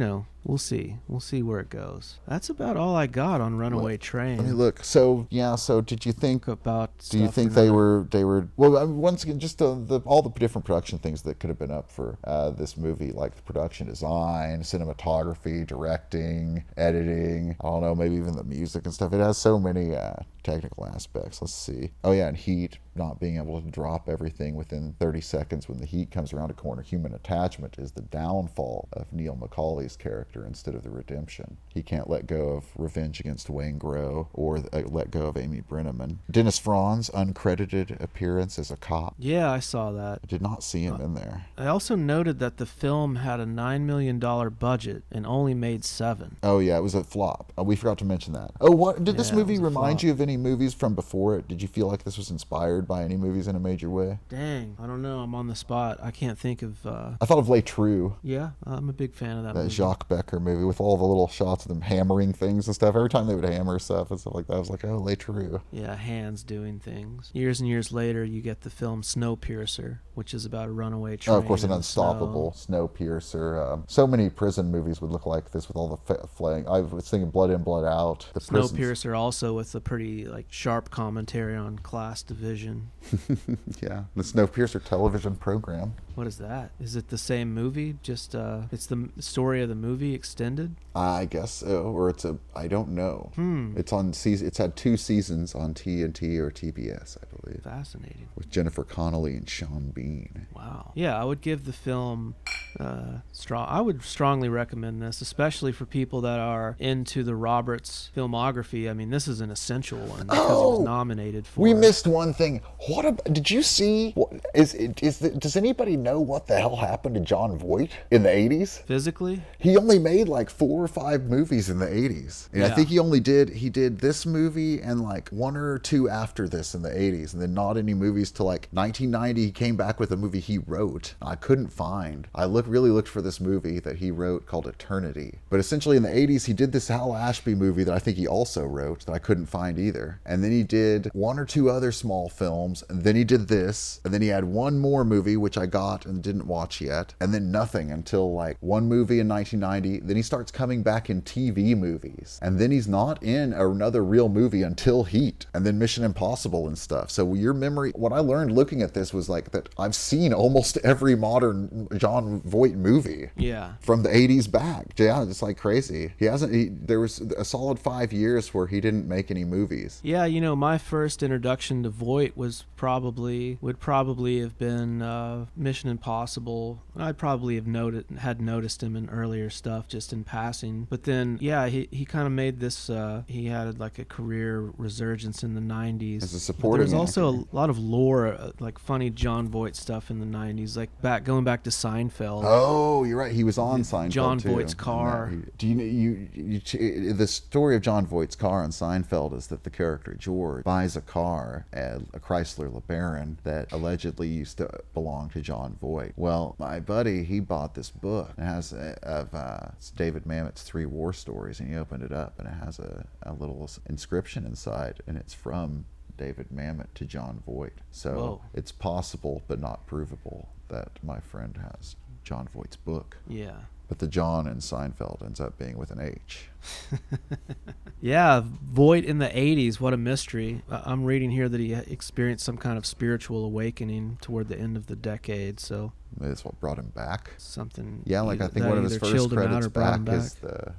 we'll see. We'll see where it goes. That's about all I got on Runaway Train. Let me look. So did you think about? Do you think they were? Well, I mean, once again, just all the different production things that could have been up for this movie, like the production design, cinematography, directing, editing. I don't know, maybe even the music and stuff. It has so many technical aspects. Let's see. Oh yeah, and heat. Not being able to drop everything within 30 seconds when the heat comes around a corner. Human attachment is the downfall of Neil McCauley's character instead of the redemption. He can't let go of Revenge Against Waingro or let go of Amy Brenneman. Dennis Franz, uncredited appearance as a cop. Yeah, I saw that. I did not see him in there. I also noted that the film had a $9 million budget and only made $7. Oh yeah, it was a flop. We forgot to mention that. Oh, what did this movie remind you of any movies from before it? Did you feel like this was inspired by any movies in a major way? Dang, I don't know. I'm on the spot. I can't think of. I thought of Les True. Yeah, I'm a big fan of that movie. That Jacques Becker movie with all the little shots of them hammering things and stuff. Every time they would hammer stuff and stuff like that, I was like, oh, Les True. Yeah, hands doing things. Years and years later, you get the film Snowpiercer, which is about a runaway train. Oh, of course, an Unstoppable, Snowpiercer. So many prison movies would look like this with all the flaying. I was thinking Blood In, Blood Out. The Snowpiercer also with a pretty sharp commentary on class division. Yeah, the Snowpiercer television program. What is that? Is it the same movie? Just it's the story of the movie extended? I guess so, or I don't know. It's on season. It's had 2 seasons on TNT or TBS, I believe. Fascinating. With Jennifer Connelly and Sean Bean. Wow. Yeah, I would give the film I would strongly recommend this, especially for people that are into the Roberts filmography. I mean, this is an essential one because it was nominated for. We missed one thing. Did you see? Does anybody know what the hell happened to Jon Voight in the 80s? Physically? He only made like 4 or 5 movies in the 80s. And I think he did this movie and like 1 or 2 after this in the 80s, and then not any movies till like 1990. He came back with a movie he wrote. I couldn't find. I really looked for this movie that he wrote called Eternity. But essentially in the 80s, he did this Hal Ashby movie that I think he also wrote that I couldn't find either. And then he did 1 or 2 other small films, and then he did this, and then he had 1 more movie which I got and didn't watch yet, and then nothing until like 1 movie in 1990. Then he starts coming back in TV movies, and then he's not in another real movie until Heat, and then Mission Impossible and stuff. So what I learned looking at this was like that I've seen almost every modern Jon Voight movie. Yeah. From the 80s back. Yeah, it's like crazy. There was a solid 5 years where he didn't make any movies. Yeah, my first introduction to Voight would probably have been Mission Impossible. I'd probably have had noticed him in earlier stuff just in passing. But then, yeah, he kind of made this, he had like a career resurgence in the 90s. As a supporting There's also actor. a lot of lore, like funny John Voight stuff in the 90s, like going back to Seinfeld. Oh, you're right. He was on Seinfeld John too. Voight's car. Do the story of John Voight's car on Seinfeld is that the character George buys a car, a Chrysler LeBaron, that allegedly used to belong to John Voight. Well, my buddy, he bought this book. It has it's David Mamet's 3 War Stories, and he opened it up, and it has a little inscription inside, and it's from David Mamet to John Voight. So Whoa. It's possible, but not provable, that my friend has John Voight's book. Yeah. But the John in Seinfeld ends up being with an H. Yeah, Voight in the 80s, what a mystery. I'm reading here that he experienced some kind of spiritual awakening toward the end of the decade, so That's what brought him back. something. Yeah, like I think that one of his either first chilled him out credits or brought him back is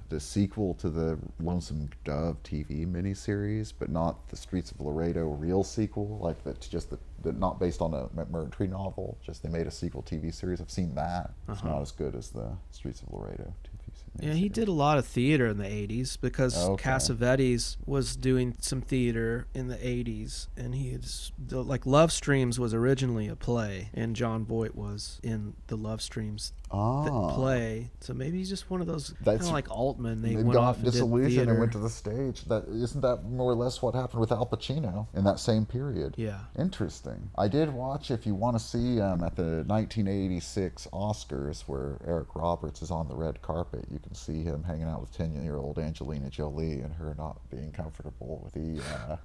the sequel to the Lonesome Dove TV miniseries, but not the Streets of Laredo real sequel, like that's just the not based on a McMurtry novel. Just they made a sequel TV series. I've seen that. It's not as good as the Streets of Laredo TV series. Yeah, he did a lot of theater in the 80s because Okay. Cassavetes was doing some theater in the 80s, and like Love Streams was originally a play, and John Voight was in the Love Streams play. So maybe he's just one of those kind of like Altman. They went got off and did disillusioned theater. and went to the stage. Isn't that more or less what happened with Al Pacino in that same period? Yeah. Interesting. I did watch, if you want to see, at the 1986 Oscars, where Eric Roberts is on the red carpet, you can see him hanging out with 10-year-old Angelina Jolie and her not being comfortable with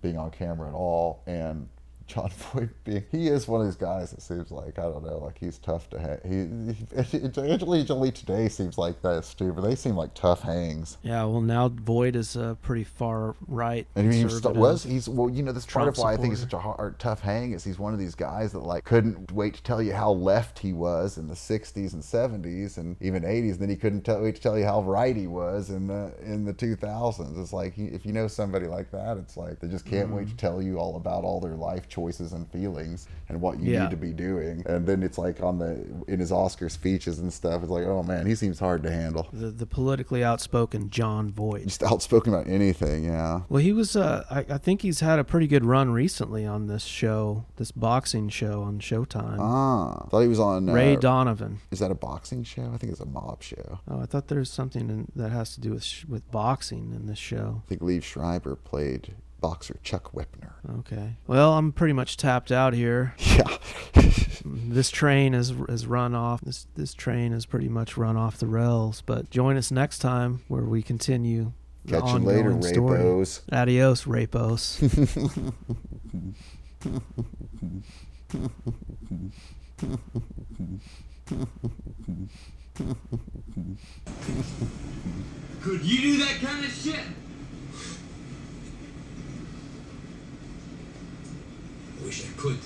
being on camera at all. And John Voight he is one of these guys that seems like, I don't know, like he's tough to hang. Angelina Jolie today seems like this too, but they seem like tough hangs. Yeah, well, now Voight is pretty far right. And he's conservative. this part of why I think he's such a tough hang is he's one of these guys that like couldn't wait to tell you how left he was in the 60s and 70s and even 80s, and then he couldn't wait to tell you how right he was in the 2000s. It's like if you know somebody like that, it's like they just can't wait to tell you all about all their life choices and feelings and what you need to be doing. And then it's like in his Oscar speeches and stuff, it's like, oh man, he seems hard to handle. The politically outspoken John Voight. Just outspoken about anything, yeah. Well, he was. I think he's had a pretty good run recently on this show, this boxing show on Showtime. I thought he was on Ray Donovan. Is that a boxing show? I think it's a mob show. Oh, I thought there was something that has to do with boxing in this show. I think Liev Schreiber played boxer Chuck Wepner. Okay. Well, I'm pretty much tapped out here. Yeah. This train has run off. This train has pretty much run off the rails. But join us next time where we continue the Catch you later, ongoing story. Rapos. Adios, Rapos. Could you do that kind of shit? I wish I could.